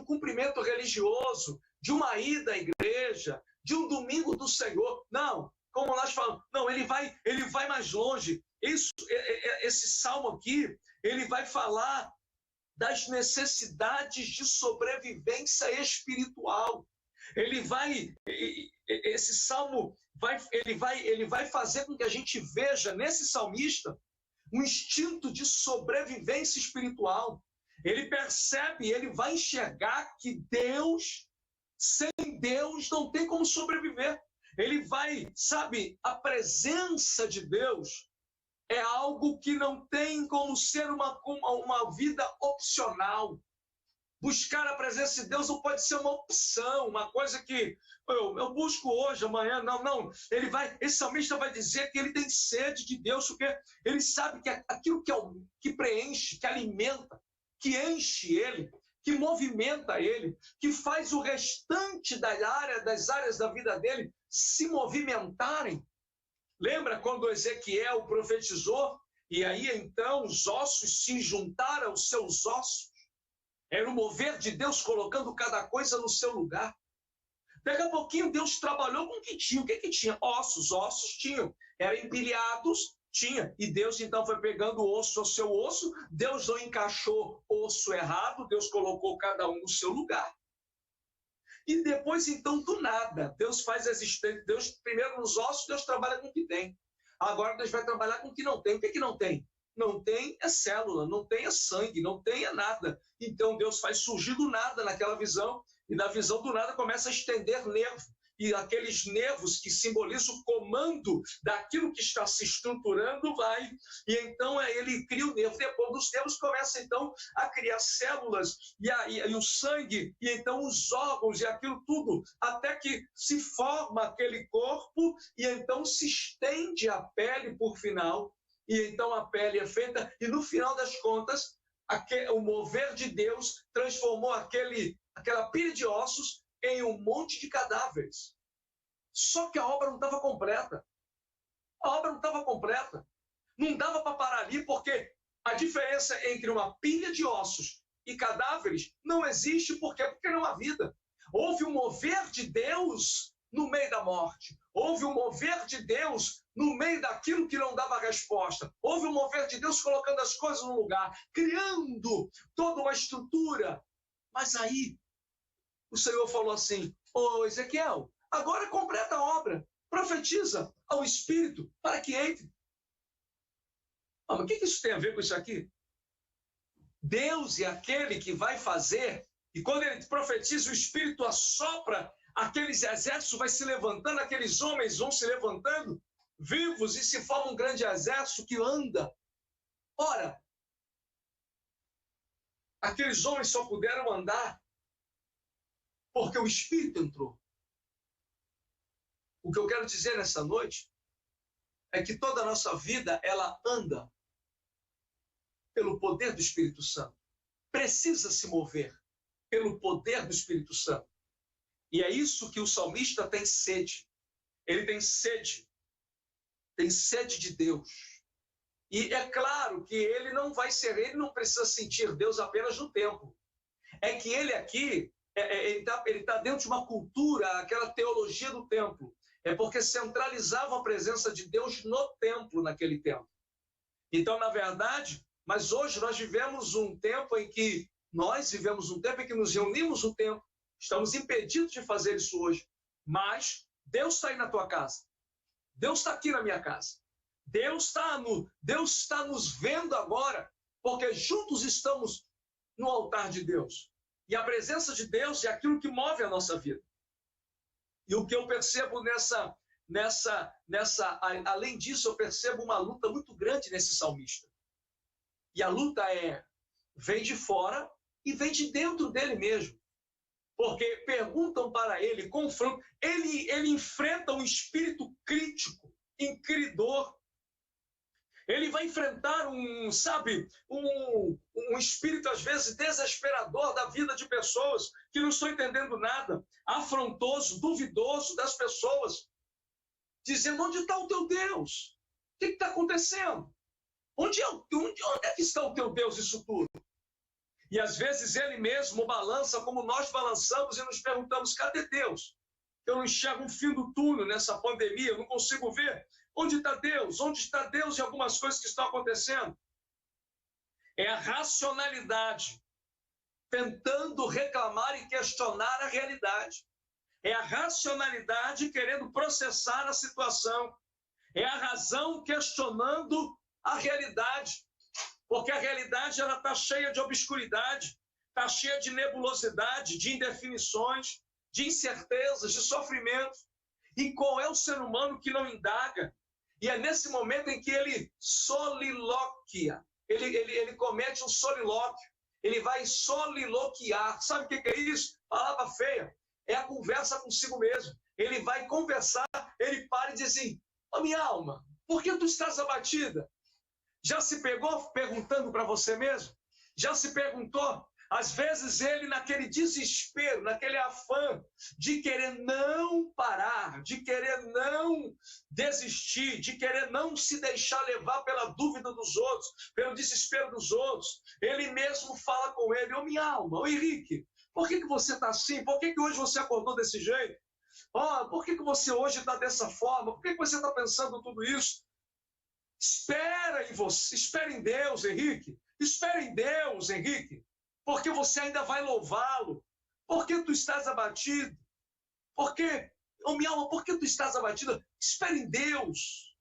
cumprimento religioso, de uma ida à igreja, de um domingo do Senhor. Não, como nós falamos, não, ele vai mais longe. Esse salmo aqui, ele vai falar das necessidades de sobrevivência espiritual. Esse salmo ele vai fazer com que a gente veja nesse salmista um instinto de sobrevivência espiritual. Ele percebe, ele vai enxergar que sem Deus não tem como sobreviver. Ele vai, sabe, a presença de Deus é algo que não tem como ser uma vida opcional. Buscar a presença de Deus não pode ser uma opção, uma coisa que eu busco hoje, amanhã. Não. Esse salmista vai dizer que ele tem sede de Deus, porque ele sabe que aquilo que preenche, que alimenta, que enche ele, que movimenta ele, que faz o restante das áreas da vida dele se movimentarem. Lembra quando Ezequiel profetizou? E aí então os ossos se juntaram aos seus ossos. Era o mover de Deus colocando cada coisa no seu lugar. Daqui a pouquinho Deus trabalhou com o que tinha. O que tinha? Ossos tinham. Eram empilhados, tinha. E Deus então foi pegando osso ao seu osso. Deus não encaixou osso errado, Deus colocou cada um no seu lugar. E depois, então, do nada, Deus faz existência. Deus, primeiro nos ossos, Deus trabalha com o que tem. Agora Deus vai trabalhar com o que não tem. O que não tem? Não tem é célula, não tem é sangue, não tem é nada. Então Deus faz surgir do nada naquela visão, e na visão do nada começa a estender nervo. E aqueles nervos que simbolizam o comando daquilo que está se estruturando vai. E então ele cria o nervo. Depois dos nervos começa então a criar células e o sangue, e então os órgãos e aquilo tudo, até que se forma aquele corpo, e então se estende a pele por final. E então a pele é feita, e no final das contas, o mover de Deus transformou aquela pilha de ossos em um monte de cadáveres. Só que a obra não estava completa. A obra não estava completa. Não dava para parar ali, porque a diferença entre uma pilha de ossos e cadáveres não existe. Por quê? Porque não há vida. Houve um mover de Deus no meio da morte. Houve um mover de Deus no meio daquilo que não dava resposta. Houve um mover de Deus colocando as coisas no lugar, criando toda uma estrutura. Mas aí, o Senhor falou assim: ô Ezequiel, agora completa a obra. profetiza ao Espírito para que entre. Mas o que isso tem a ver com isso aqui? Deus é aquele que vai fazer, e quando ele profetiza, o Espírito assopra, aqueles exércitos vai se levantando, aqueles homens vão se levantando, vivos, e se forma um grande exército que anda. Ora, aqueles homens só puderam andar porque o Espírito entrou. O que eu quero dizer nessa noite é que toda a nossa vida, ela anda pelo poder do Espírito Santo. Precisa se mover pelo poder do Espírito Santo. E é isso que o salmista tem sede. Ele tem sede de Deus. E é claro que ele não precisa sentir Deus apenas no templo. É que ele aqui, ele tá dentro de uma cultura, aquela teologia do templo. É porque centralizava a presença de Deus no templo, naquele tempo. Então, na verdade, mas hoje nós vivemos um tempo em que nos reunimos no templo. Estamos impedidos de fazer isso hoje. Mas Deus está aí na tua casa. Deus está aqui na minha casa. Deus está nos vendo agora, porque juntos estamos no altar de Deus. E a presença de Deus é aquilo que move a nossa vida. E o que eu percebo além disso, eu percebo uma luta muito grande nesse salmista. E a luta vem de fora e vem de dentro dele mesmo. Porque perguntam para ele, confrontam, ele enfrenta um espírito crítico, inquiridor. Ele vai enfrentar um espírito, às vezes, desesperador da vida de pessoas que não estão entendendo nada, afrontoso, duvidoso das pessoas, dizendo, onde está o teu Deus? O que está acontecendo? Onde é que está o teu Deus isso tudo? E às vezes ele mesmo balança como nós balançamos e nos perguntamos, cadê Deus? Eu não enxergo um fim do túnel nessa pandemia, eu não consigo ver. Onde está Deus? Onde está Deus em algumas coisas que estão acontecendo? É a racionalidade tentando reclamar e questionar a realidade. É a racionalidade querendo processar a situação. É a razão questionando a realidade. Porque a realidade está cheia de obscuridade, está cheia de nebulosidade, de indefinições, de incertezas, de sofrimentos. E qual é o ser humano que não indaga? E é nesse momento em que ele soliloquia, ele comete um solilóquio, ele vai soliloquiar. Sabe o que é isso? Palavra feia. É a conversa consigo mesmo. Ele vai conversar, ele para e diz assim, minha alma, por que tu estás abatida? Já se pegou perguntando para você mesmo? Já se perguntou? Às vezes ele, naquele desespero, naquele afã de querer não parar, de querer não desistir, de querer não se deixar levar pela dúvida dos outros, pelo desespero dos outros, ele mesmo fala com ele, minha alma, Henrique, por que você está assim? Por que hoje você acordou desse jeito? Por que você hoje está dessa forma? Por que você está pensando tudo isso? Espera em Deus, Henrique. Espera em Deus, Henrique. Porque você ainda vai louvá-lo. Por que tu estás abatido? Minha alma, por que tu estás abatida? Espera em Deus.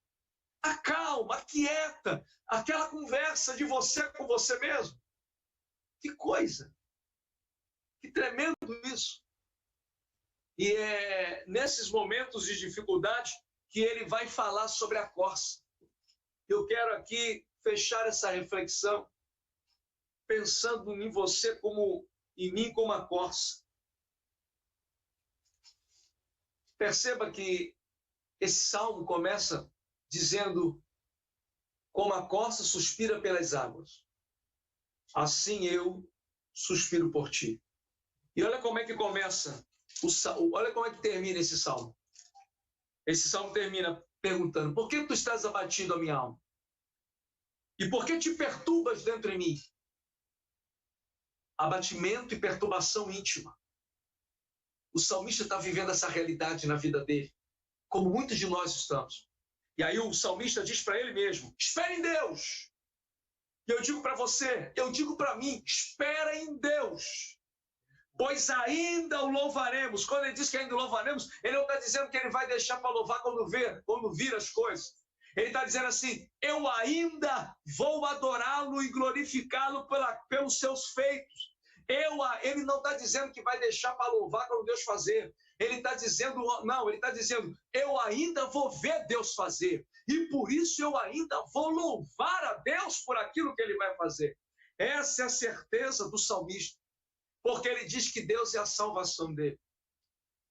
Acalma, aquieta. Aquela conversa de você com você mesmo. Que coisa. Que tremendo isso. E é nesses momentos de dificuldade que ele vai falar sobre a corça. Eu quero aqui fechar essa reflexão pensando em você em mim como a corça. Perceba que esse salmo começa dizendo, como a corça suspira pelas águas, assim eu suspiro por ti. E olha como é que começa, olha como é que termina esse salmo. Esse salmo termina perguntando, por que tu estás abatido, a minha alma? E por que te perturbas dentro de mim? Abatimento e perturbação íntima. O salmista está vivendo essa realidade na vida dele, como muitos de nós estamos. E aí o salmista diz para ele mesmo, espera em Deus. E eu digo para você, eu digo para mim, espera em Deus. pois ainda o louvaremos. Quando ele diz que ainda o louvaremos, ele não está dizendo que ele vai deixar para louvar quando vir as coisas. Ele está dizendo assim, eu ainda vou adorá-lo e glorificá-lo pelos seus feitos. Ele não está dizendo que vai deixar para louvar quando Deus fazer. Ele está dizendo, não, ele está dizendo, eu ainda vou ver Deus fazer. E por isso eu ainda vou louvar a Deus por aquilo que ele vai fazer. Essa é a certeza do salmista. Porque ele diz que Deus é a salvação dele.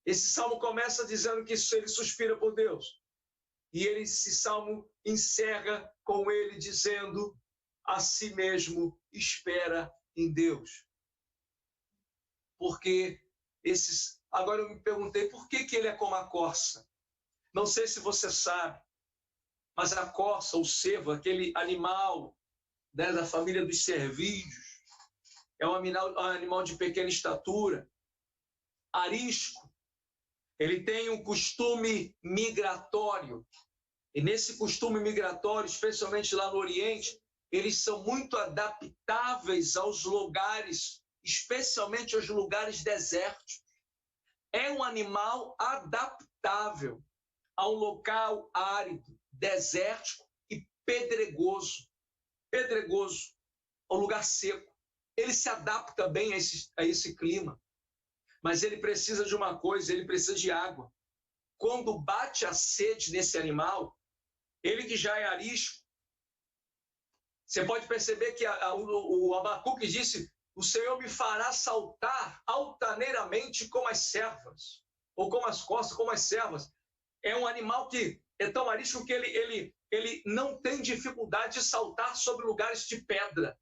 Esse salmo começa dizendo que ele suspira por Deus. E esse salmo encerra com ele dizendo, a si mesmo espera em Deus. Porque agora eu me perguntei, por que ele é como a corça? Não sei se você sabe, mas a corça, o cervo, aquele animal, né, da família dos cervídeos, é um animal de pequena estatura, arisco. Ele tem um costume migratório. E nesse costume migratório, especialmente lá no Oriente, eles são muito adaptáveis aos lugares, especialmente aos lugares desérticos. É um animal adaptável a um local árido, desértico e pedregoso. Pedregoso, a um lugar seco. Ele se adapta bem a esse clima. Mas ele precisa de uma coisa, ele precisa de água. Quando bate a sede nesse animal, ele que já é arisco, você pode perceber que o Abacuque disse, o Senhor me fará saltar altaneiramente como as servas, ou como as costas, como as servas. É um animal que é tão arisco que ele não tem dificuldade de saltar sobre lugares de pedra.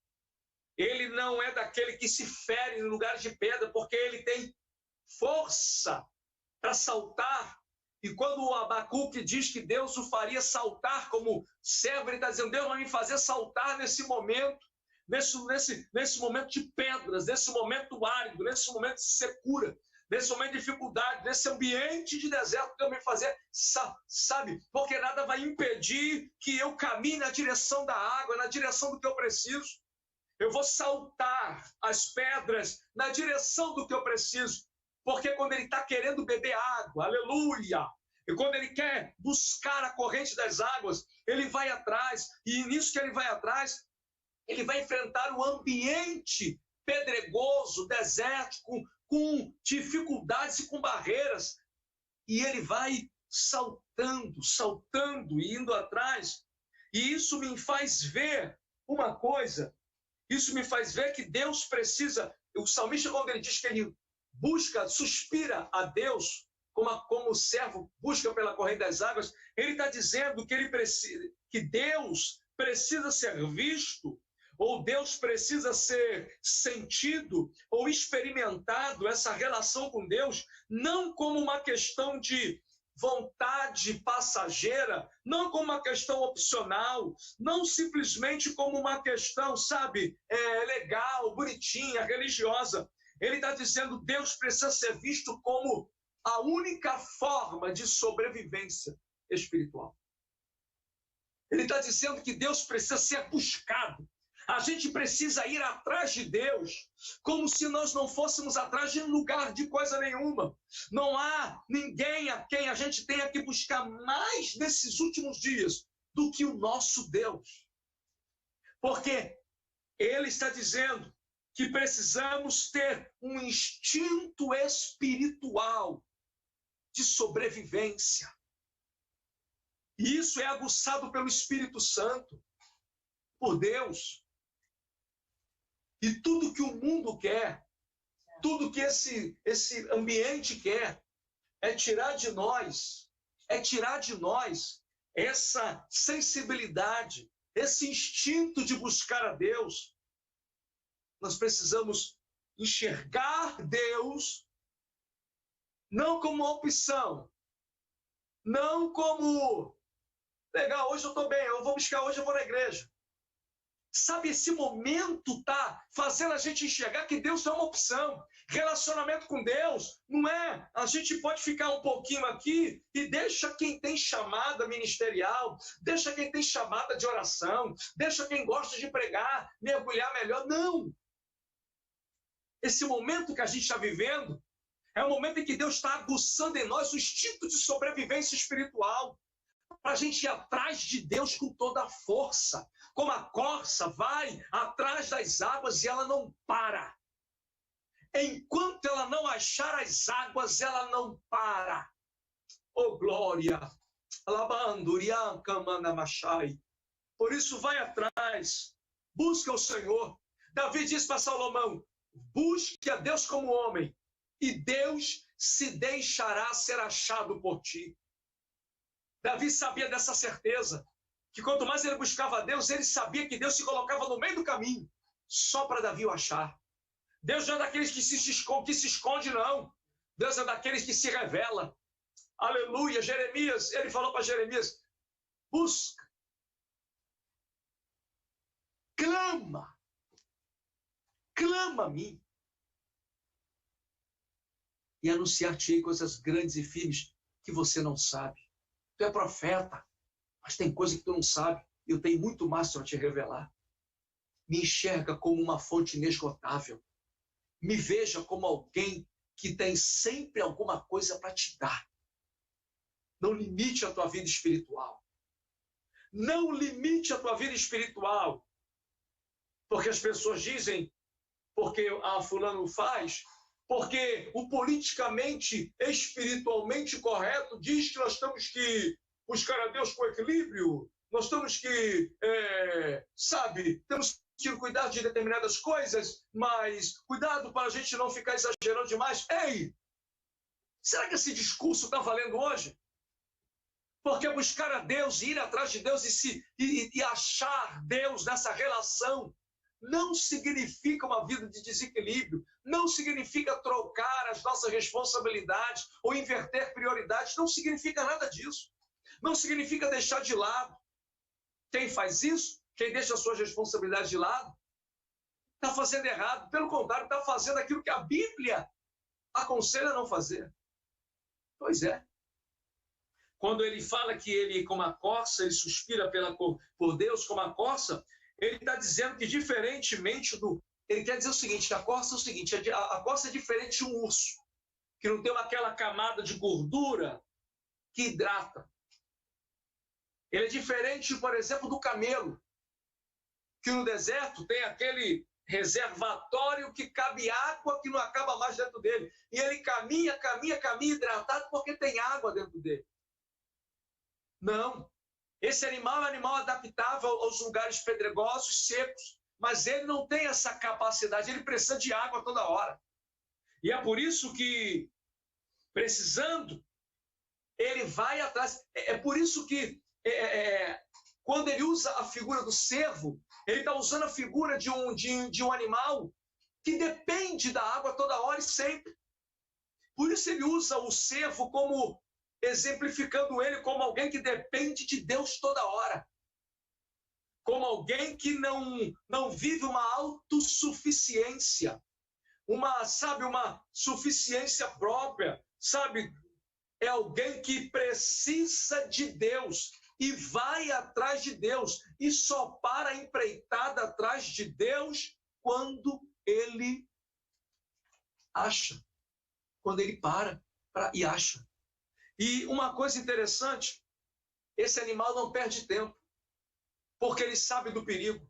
Ele não é daquele que se fere em lugares de pedra, porque ele tem força para saltar. E quando o Abacuque diz que Deus o faria saltar como servo, ele está dizendo, Deus vai me fazer saltar nesse momento, nesse momento de pedras, nesse momento árido, nesse momento de secura, nesse momento de dificuldade, nesse ambiente de deserto, Deus vai me fazer, sabe? Porque nada vai impedir que eu caminhe na direção da água, na direção do que eu preciso. Eu vou saltar as pedras na direção do que eu preciso. Porque quando ele está querendo beber água, aleluia, e quando ele quer buscar a corrente das águas, ele vai atrás, e nisso que ele vai atrás, ele vai enfrentar o ambiente pedregoso, desértico, com dificuldades e com barreiras, e ele vai saltando e indo atrás, e isso me faz ver uma coisa, isso me faz ver que Deus precisa, o salmista quando ele diz que ele suspira a Deus, como o servo busca pela corrente das águas, ele está dizendo que Deus precisa ser visto, ou Deus precisa ser sentido, ou experimentado, essa relação com Deus, não como uma questão de vontade passageira, não como uma questão opcional, não simplesmente como uma questão, sabe, legal, bonitinha, religiosa. Ele está dizendo que Deus precisa ser visto como a única forma de sobrevivência espiritual. Ele está dizendo que Deus precisa ser buscado. A gente precisa ir atrás de Deus, como se nós não fôssemos atrás de lugar de coisa nenhuma. Não há ninguém a quem a gente tenha que buscar mais nesses últimos dias do que o nosso Deus. Porque ele está dizendo que precisamos ter um instinto espiritual de sobrevivência. E isso é aguçado pelo Espírito Santo, por Deus. E tudo que o mundo quer, tudo que esse ambiente quer, é tirar de nós essa sensibilidade, esse instinto de buscar a Deus. Nós precisamos enxergar Deus não como uma opção, não como, legal, hoje eu estou bem, eu vou buscar, hoje eu vou na igreja. Sabe, esse momento está fazendo a gente enxergar que Deus é uma opção. Relacionamento com Deus não é, a gente pode ficar um pouquinho aqui e deixa quem tem chamada ministerial, deixa quem tem chamada de oração, deixa quem gosta de pregar, mergulhar melhor. Não! esse momento que a gente está vivendo é um momento em que Deus está aguçando em nós o instinto de sobrevivência espiritual, para a gente ir atrás de Deus com toda a força. Como a corça vai atrás das águas e ela não para. Enquanto ela não achar as águas, ela não para. Oh, glória! Por isso, vai atrás, busca o Senhor. Davi diz para Salomão: busque a Deus como homem, e Deus se deixará ser achado por ti. Davi sabia dessa certeza, que quanto mais ele buscava a Deus, ele sabia que Deus se colocava no meio do caminho, só para Davi o achar. Deus não é daqueles que se esconde, não. Deus é daqueles que se revela. Aleluia. Jeremias, ele falou para Jeremias: busca, clama a mim, e anunciar-te-ei coisas grandes e firmes que você não sabe. Tu é profeta, mas tem coisa que tu não sabe, e eu tenho muito mais para te revelar. Me enxerga como uma fonte inesgotável. Me veja como alguém que tem sempre alguma coisa para te dar. Não limite a tua vida espiritual. Não limite a tua vida espiritual. Porque as pessoas dizem, porque fulano faz, porque o politicamente, espiritualmente correto diz que nós temos que buscar a Deus com equilíbrio, nós temos que, temos que cuidar de determinadas coisas, mas cuidado para a gente não ficar exagerando demais. Ei, será que esse discurso está valendo hoje? Porque buscar a Deus, ir atrás de Deus e achar Deus nessa relação não significa uma vida de desequilíbrio, não significa trocar as nossas responsabilidades ou inverter prioridades, não significa nada disso. Não significa deixar de lado. Quem faz isso, quem deixa as suas responsabilidades de lado, está fazendo errado. Pelo contrário, está fazendo aquilo que a Bíblia aconselha a não fazer. Pois é. Quando ele fala que ele, como a corça, ele suspira por Deus como a corça, ele está dizendo que diferentemente do... Ele quer dizer o seguinte, a corça é o seguinte, a corça é diferente de um urso, que não tem aquela camada de gordura que hidrata. Ele é diferente, por exemplo, do camelo, que no deserto tem aquele reservatório que cabe água que não acaba mais dentro dele. E ele caminha hidratado porque tem água dentro dele. Não. Esse animal é um animal adaptável aos lugares pedregosos, secos, mas ele não tem essa capacidade, ele precisa de água toda hora. E é por isso que, precisando, ele vai atrás. É por isso que, quando ele usa a figura do cervo, ele está usando a figura de um animal que depende da água toda hora e sempre. Por isso ele usa o cervo como... exemplificando ele como alguém que depende de Deus toda hora. Como alguém que não vive uma autossuficiência. Uma suficiência própria. É alguém que precisa de Deus e vai atrás de Deus. E só para a empreitada atrás de Deus quando ele acha. Quando ele para e acha. E uma coisa interessante, esse animal não perde tempo, porque ele sabe do perigo.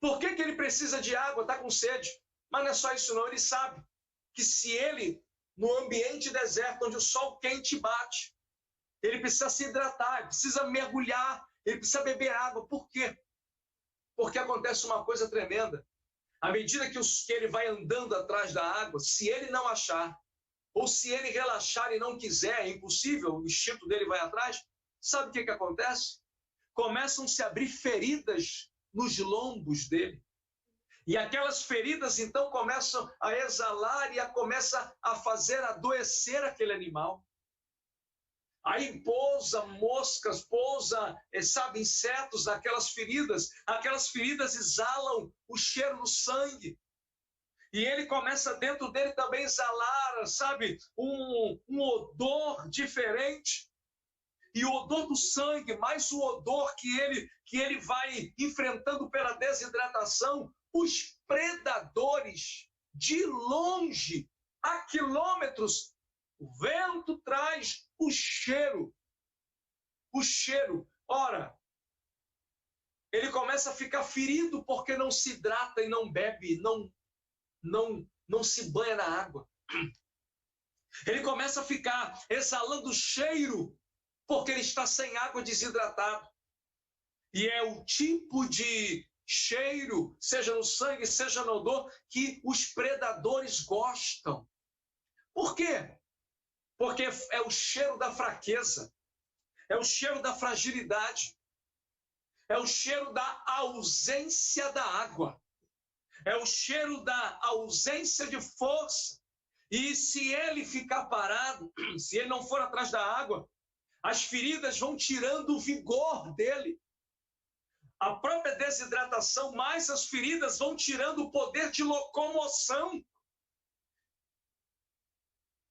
Por que ele precisa de água? Está com sede. Mas não é só isso não, ele sabe que se ele, no ambiente deserto, onde o sol quente bate, ele precisa se hidratar, ele precisa mergulhar, ele precisa beber água. Por quê? Porque acontece uma coisa tremenda. À medida que ele vai andando atrás da água, se ele não achar, ou se ele relaxar e não quiser, é impossível, o instinto dele vai atrás, sabe o que acontece? Começam a se abrir feridas nos lombos dele. E aquelas feridas, então, começam a exalar e começam a fazer adoecer aquele animal. Aí pousa moscas, insetos naquelas feridas. Aquelas feridas exalam o cheiro do sangue. E ele começa dentro dele também a exalar, um odor diferente. E o odor do sangue, mais o odor que ele vai enfrentando pela desidratação, os predadores de longe, a quilômetros, o vento traz o cheiro. O cheiro. Ora, ele começa a ficar ferido porque não se hidrata e não bebe, não se banha na água. Ele começa a ficar exalando cheiro porque ele está sem água, desidratado. E é o tipo de cheiro, seja no sangue, seja no odor, que os predadores gostam. Por quê? Porque é o cheiro da fraqueza, é o cheiro da fragilidade, é o cheiro da ausência da água, é o cheiro da ausência de força. E se ele ficar parado, se ele não for atrás da água, as feridas vão tirando o vigor dele. A própria desidratação, mais as feridas vão tirando o poder de locomoção.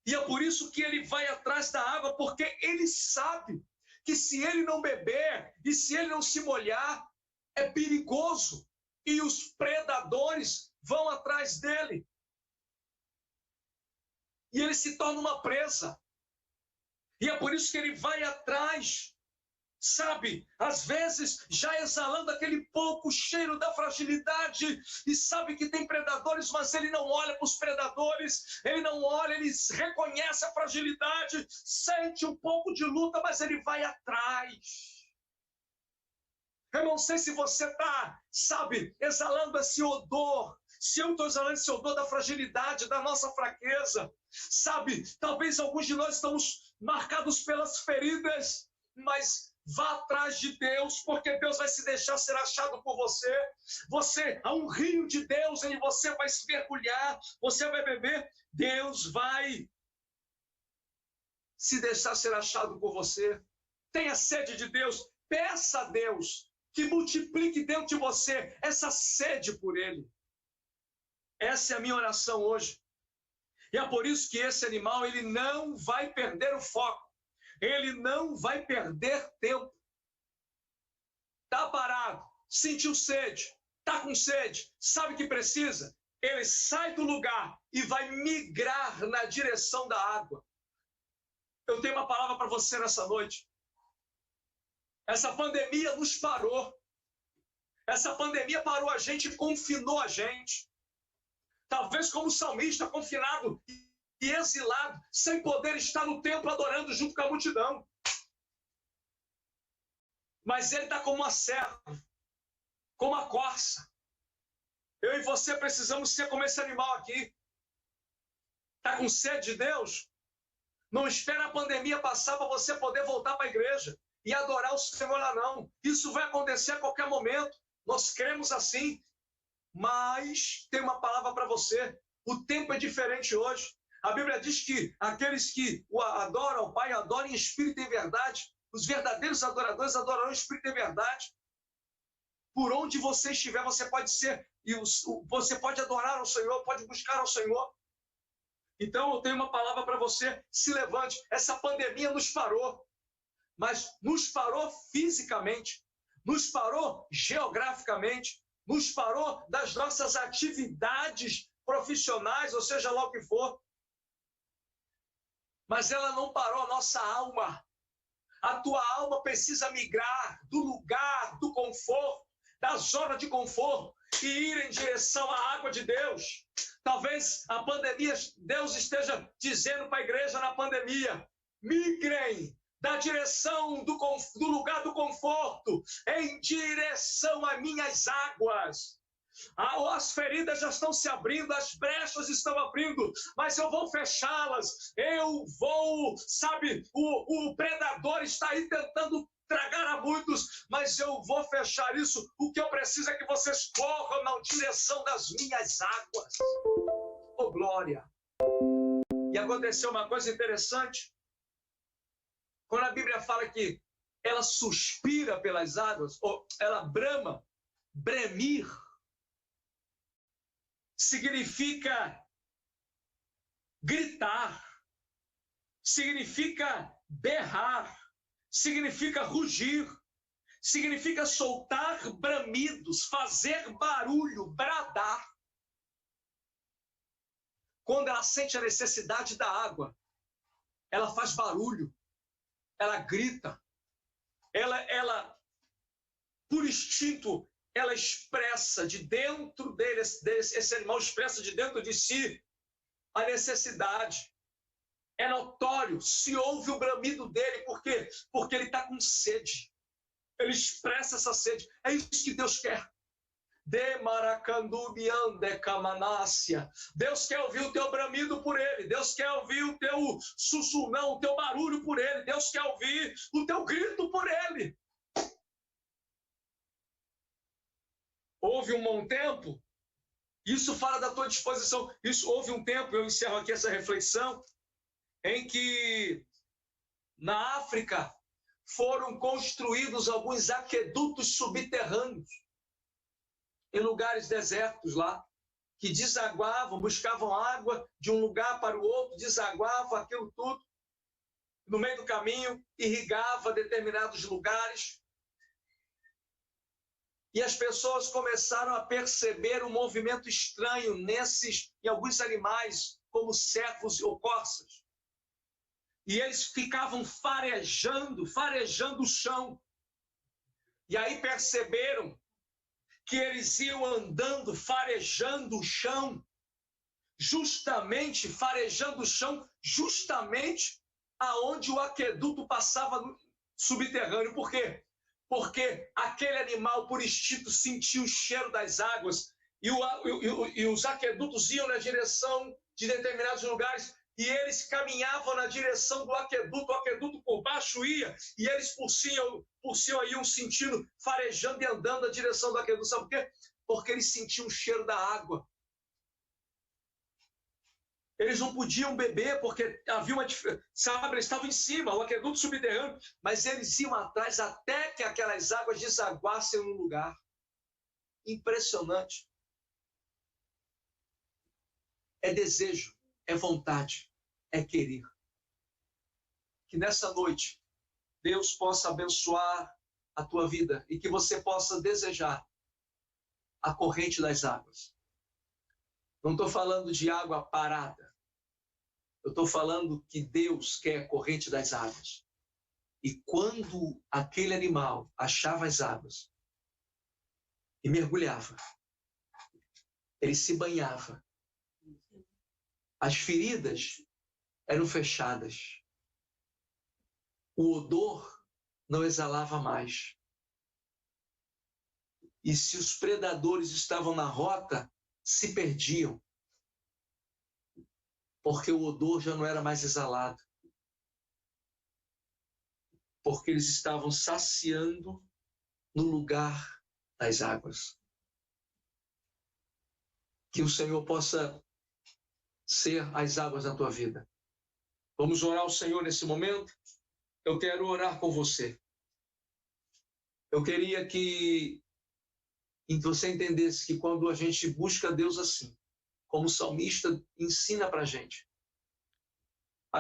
E é por isso que ele vai atrás da água, porque ele sabe que se ele não beber e se ele não se molhar, é perigoso. E os predadores vão atrás dele. E ele se torna uma presa. E é por isso que ele vai atrás, sabe? Às vezes, já exalando aquele pouco cheiro da fragilidade, e sabe que tem predadores, mas ele não olha para os predadores, ele não olha, ele reconhece a fragilidade, sente um pouco de luta, mas ele vai atrás. Eu não sei se você está, sabe, exalando esse odor. Se eu estou exalando esse odor da fragilidade, da nossa fraqueza, sabe? Talvez alguns de nós estamos marcados pelas feridas, mas vá atrás de Deus, porque Deus vai se deixar ser achado por você. Há um rio de Deus em você, vai se mergulhar, você vai beber, Deus vai se deixar ser achado por você. Tenha sede de Deus, peça a Deus que multiplique dentro de você essa sede por Ele. Essa é a minha oração hoje. E é por isso que esse animal, ele não vai perder o foco. Ele não vai perder tempo. Está parado, sentiu sede, está com sede, sabe que precisa. Ele sai do lugar e vai migrar na direção da água. Eu tenho uma palavra para você nessa noite. Essa pandemia nos parou. Essa pandemia parou a gente, confinou a gente. Talvez como salmista, confinado e exilado, sem poder estar no templo adorando junto com a multidão. Mas ele está como uma serva, como a corça. Eu e você precisamos ser como esse animal aqui. Está com sede de Deus? Não espera a pandemia passar para você poder voltar para a igreja e adorar o Senhor lá, não. Isso vai acontecer a qualquer momento. Nós cremos assim. Mas tem uma palavra para você. O tempo é diferente hoje. A Bíblia diz que aqueles que o adoram ao Pai, adoram em espírito e em verdade. Os verdadeiros adoradores adorarão em espírito e em verdade. Por onde você estiver, você pode ser, e você pode adorar ao Senhor, pode buscar ao Senhor. Então eu tenho uma palavra para você. Se levante. Essa pandemia nos parou. Mas nos parou fisicamente. Nos parou geograficamente. Nos parou das nossas atividades profissionais, ou seja lá o que for. Mas ela não parou a nossa alma. A tua alma precisa migrar do lugar do conforto, da zona de conforto, e ir em direção à água de Deus. Talvez a pandemia, Deus esteja dizendo para a igreja na pandemia, migrem da direção do lugar do conforto, em direção às minhas águas. As feridas já estão se abrindo, as brechas estão abrindo, mas eu vou fechá-las. Eu vou, sabe, o predador está aí tentando tragar a muitos, mas eu vou fechar isso. O que eu preciso é que vocês corram na direção das minhas águas. Oh, glória! E aconteceu uma coisa interessante. Quando a Bíblia fala que ela suspira pelas águas, ou ela brama, bremir, significa gritar, significa berrar, significa rugir, significa soltar bramidos, fazer barulho, bradar. quando ela sente a necessidade da água, ela faz barulho, ela grita, ela por instinto, ela expressa de dentro dele, esse animal expressa de dentro de si a necessidade. É notório, se ouve o bramido dele, por quê? Porque ele está com sede. Ele expressa essa sede. É isso que Deus quer. Deus quer ouvir o teu bramido por ele. Deus quer ouvir o teu sussurrão, o teu barulho por ele. Deus quer ouvir o teu grito por ele. Houve um bom tempo, isso fala da tua disposição. Isso houve um tempo, eu encerro aqui essa reflexão, em que na África foram construídos alguns aquedutos subterrâneos em lugares desertos lá, que desaguavam, buscavam água de um lugar para o outro, desaguavam aquilo tudo no meio do caminho, irrigava determinados lugares. E as pessoas começaram a perceber um movimento estranho em alguns animais, como cervos ou corças. E eles ficavam farejando o chão. E aí perceberam que eles iam andando, farejando o chão, justamente aonde o aqueduto passava no subterrâneo. Por quê? Porque aquele animal, por instinto, sentiu o cheiro das águas e os aquedutos iam na direção de determinados lugares e eles caminhavam na direção do aqueduto, o aqueduto por baixo ia e eles por cima iam sentindo, farejando e andando na direção do aqueduto. Sabe por quê? Porque eles sentiam o cheiro da água. Eles não podiam beber porque havia uma diferença, sabe? Eles estavam em cima, o aqueduto subterrâneo, mas eles iam atrás até que aquelas águas desaguassem no lugar. Impressionante. É desejo, é vontade, é querer. Que nessa noite Deus possa abençoar a tua vida e que você possa desejar a corrente das águas. Não estou falando de água parada. Eu estou falando que Deus quer a corrente das águas. E quando aquele animal achava as águas e mergulhava, ele se banhava. As feridas eram fechadas. O odor não exalava mais. E se os predadores estavam na rota, se perdiam. Porque o odor já não era mais exalado. Porque eles estavam saciando no lugar das águas. Que o Senhor possa ser as águas da tua vida. Vamos orar ao Senhor nesse momento? Eu quero orar com você. Eu queria que você entendesse que quando a gente busca Deus assim, como o salmista ensina para a gente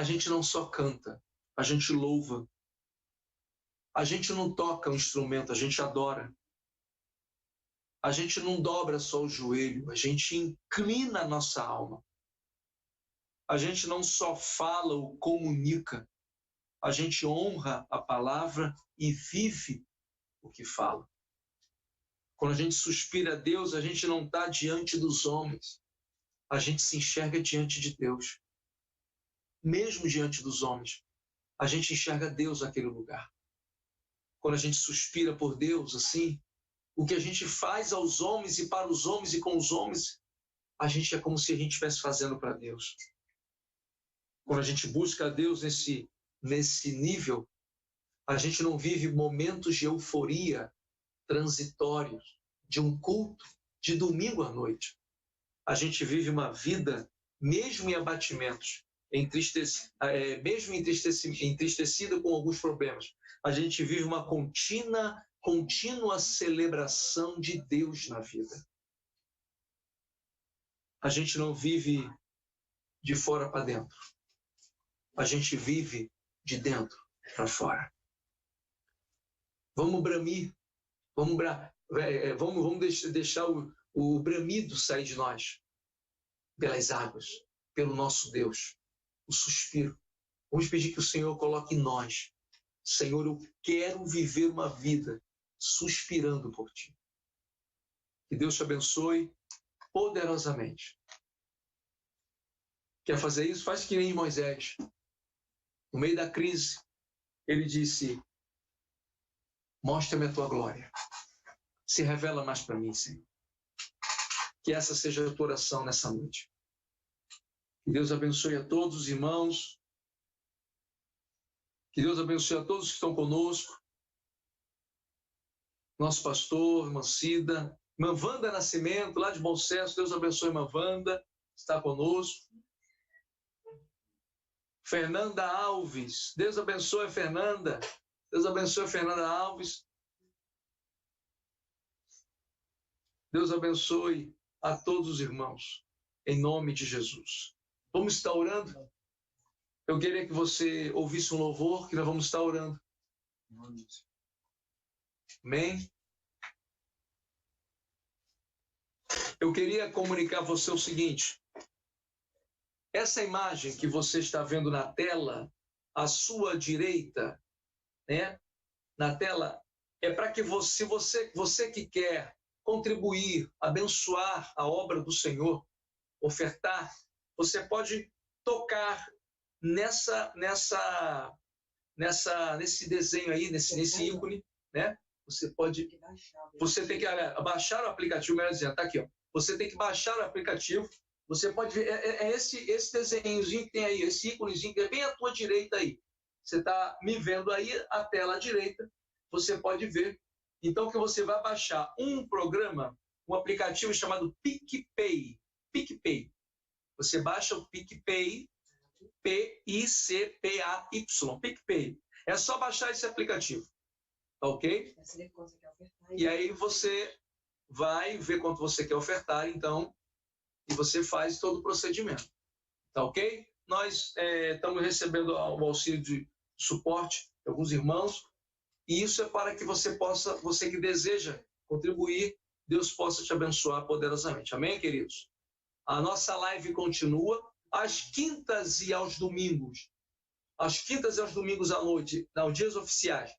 gente não só canta, a gente louva. A gente não toca um instrumento, a gente adora. A gente não dobra só o joelho, a gente inclina a nossa alma. A gente não só fala ou comunica, a gente honra a palavra e vive o que fala. Quando a gente suspira a Deus, a gente não está diante dos homens. A gente se enxerga diante de Deus. Mesmo diante dos homens, a gente enxerga Deus naquele lugar. Quando a gente suspira por Deus, assim, o que a gente faz aos homens e para os homens e com os homens, a gente é como se a gente estivesse fazendo para Deus. Quando a gente busca a Deus nesse nível, a gente não vive momentos de euforia transitórios, de um culto de domingo à noite. A gente vive uma vida, mesmo em abatimentos, mesmo entristecida com alguns problemas, a gente vive uma contínua celebração de Deus na vida. A gente não vive de fora para dentro. A gente vive de dentro para fora. Vamos bramir, vamos deixar o bramido sair de nós pelas águas. pelo nosso Deus, o suspiro. Vamos pedir que o Senhor coloque em nós: Senhor, eu quero viver uma vida suspirando por Ti. Que Deus te abençoe poderosamente. Quer fazer isso? Faz que nem Moisés. No meio da crise, ele disse: mostra-me a tua glória. Se revela mais para mim, Senhor. Que essa seja a tua oração nessa noite. Que Deus abençoe a todos os irmãos. Que Deus abençoe a todos que estão conosco. Nosso pastor, irmã Cida, irmã Wanda Nascimento, lá de Bom Sucesso. Deus abençoe a irmã Wanda, está conosco. Fernanda Alves. Deus abençoe a Fernanda. Deus abençoe a Fernanda Alves. Deus abençoe a todos os irmãos, em nome de Jesus. Vamos estar orando? Eu queria que você ouvisse um louvor, que nós vamos estar orando. Amém? Eu queria comunicar a você o seguinte: essa imagem que você está vendo na tela, à sua direita, né? Na tela, é para que você que quer contribuir, abençoar a obra do Senhor, ofertar, você pode tocar nesse desenho aí, nesse ícone, né? Você tem que baixar o aplicativo, melhor dizendo, tá aqui, ó. Você tem que baixar o aplicativo. Você pode ver, esse desenhozinho que tem aí, esse íconezinho que é bem à tua direita aí. Você está me vendo aí, a tela à direita, você pode ver. Então, que você vai baixar um programa, um aplicativo chamado PicPay. PicPay. Você baixa o PicPay, P-I-C-P-A-Y, PicPay. É só baixar esse aplicativo, tá ok? E aí você vai ver quanto você quer ofertar, então, e você faz todo o procedimento, tá ok? Nós estamos recebendo o auxílio de suporte de alguns irmãos, e isso é para que você que deseja contribuir, Deus possa te abençoar poderosamente. Amém, queridos? A nossa live continua às quintas e aos domingos. Às quintas e aos domingos à noite, nos dias oficiais.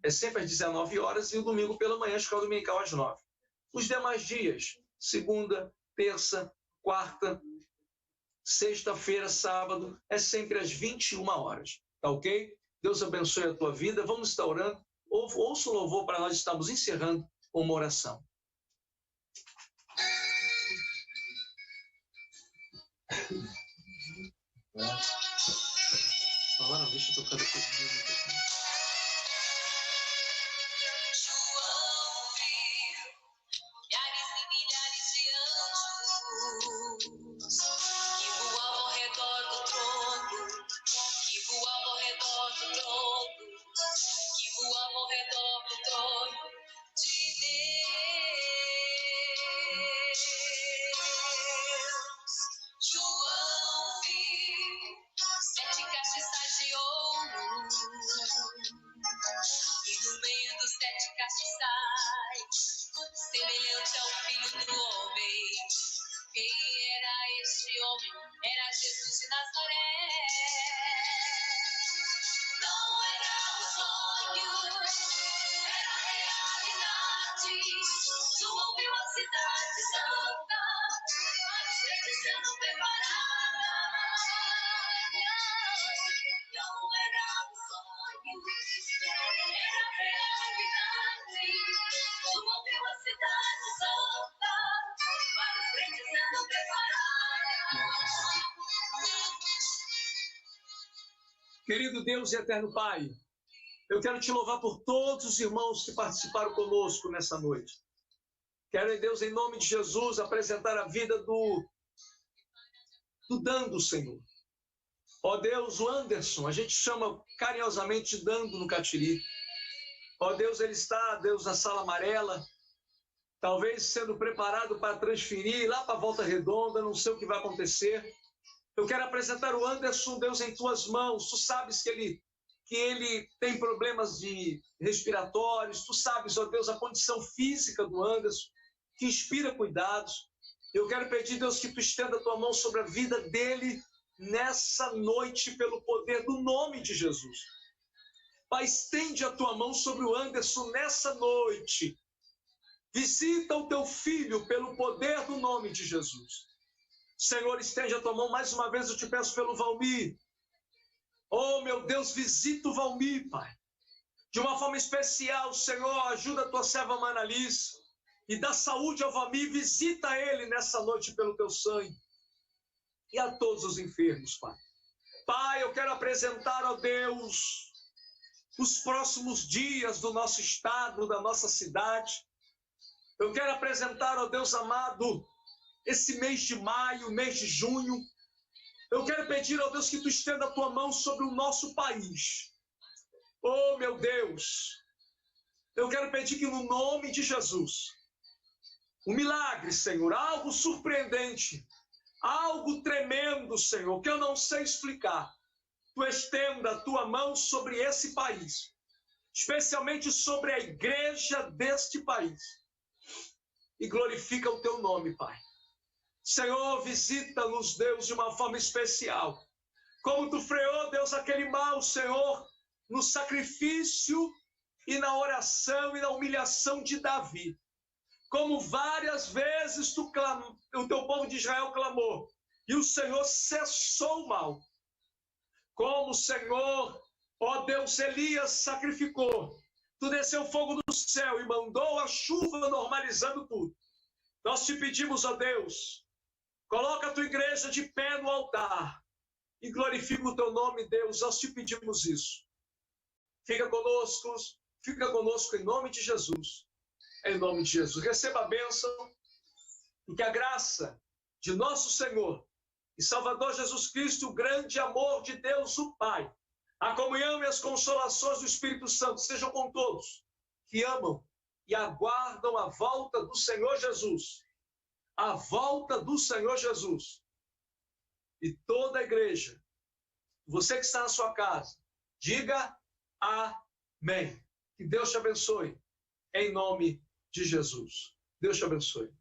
É sempre às 19 horas e o domingo pela manhã, escola dominical às 9. Os demais dias, segunda, terça, quarta, sexta-feira, sábado, é sempre às 21 horas. Tá ok? Deus abençoe a tua vida. Vamos estar orando. Ouça o louvor para nós estamos encerrando com uma oração. Agora deixa eu tocar depois. Semelhante ao Filho do Homem. Quem era este homem? Era Jesus de Nazaré. Não era um sonho, era realidade. Subiu a cidade santa, para os crentes sendo preparados. Não era um sonho, era realidade. Subiu a cidade santa, para os crentes sendo preparados. Querido Deus e eterno Pai, eu quero te louvar por todos os irmãos que participaram conosco nessa noite. Quero, Deus, em nome de Jesus, apresentar a vida do Dando, Senhor. Ó Deus, o Anderson, a gente chama carinhosamente de Dando no Catiri. Ó Deus, ele está, Deus, na sala amarela, talvez sendo preparado para transferir lá para a Volta Redonda, não sei o que vai acontecer. Eu quero apresentar o Anderson, Deus, em tuas mãos. Tu sabes que ele tem problemas respiratórios. Tu sabes, ó Deus, a condição física do Anderson, que inspira cuidados. Eu quero pedir, Deus, que tu estenda a tua mão sobre a vida dele nessa noite, pelo poder do nome de Jesus. Pai, estende a tua mão sobre o Anderson nessa noite. Visita o teu filho pelo poder do nome de Jesus. Senhor, estende a tua mão mais uma vez, eu te peço pelo Valmir. Oh, meu Deus, visita o Valmir, Pai. De uma forma especial, Senhor, ajuda a tua serva Manalice e dá saúde ao Valmir, visita ele nessa noite pelo teu sangue. E a todos os enfermos, Pai. Pai, eu quero apresentar, ó Deus, os próximos dias do nosso estado, da nossa cidade. Eu quero apresentar, ó Deus amado, esse mês de maio, mês de junho. Eu quero pedir, ó Deus, que tu estenda a tua mão sobre o nosso país. Oh, meu Deus, eu quero pedir que no nome de Jesus, um milagre, Senhor, algo surpreendente, algo tremendo, Senhor, que eu não sei explicar. Tu estenda a tua mão sobre esse país, especialmente sobre a igreja deste país, e glorifica o teu nome, Pai. Senhor, visita-nos, Deus, de uma forma especial. Como tu freou, Deus, aquele mal, Senhor, no sacrifício e na oração e na humilhação de Davi. Como várias vezes o teu povo de Israel clamou, e o Senhor cessou o mal. Como o Senhor, ó Deus, Elias sacrificou, tu desceu fogo do céu e mandou a chuva normalizando tudo. Nós te pedimos, ó Deus, coloca a tua igreja de pé no altar e glorifica o teu nome, Deus. Nós te pedimos isso. Fica conosco em nome de Jesus. Em nome de Jesus. Receba a bênção e que a graça de nosso Senhor e Salvador Jesus Cristo, o grande amor de Deus, o Pai, a comunhão e as consolações do Espírito Santo sejam com todos que amam e aguardam a volta do Senhor Jesus. A volta do Senhor Jesus. E toda a igreja, você que está na sua casa, diga amém. Que Deus te abençoe, em nome de Jesus. Deus te abençoe.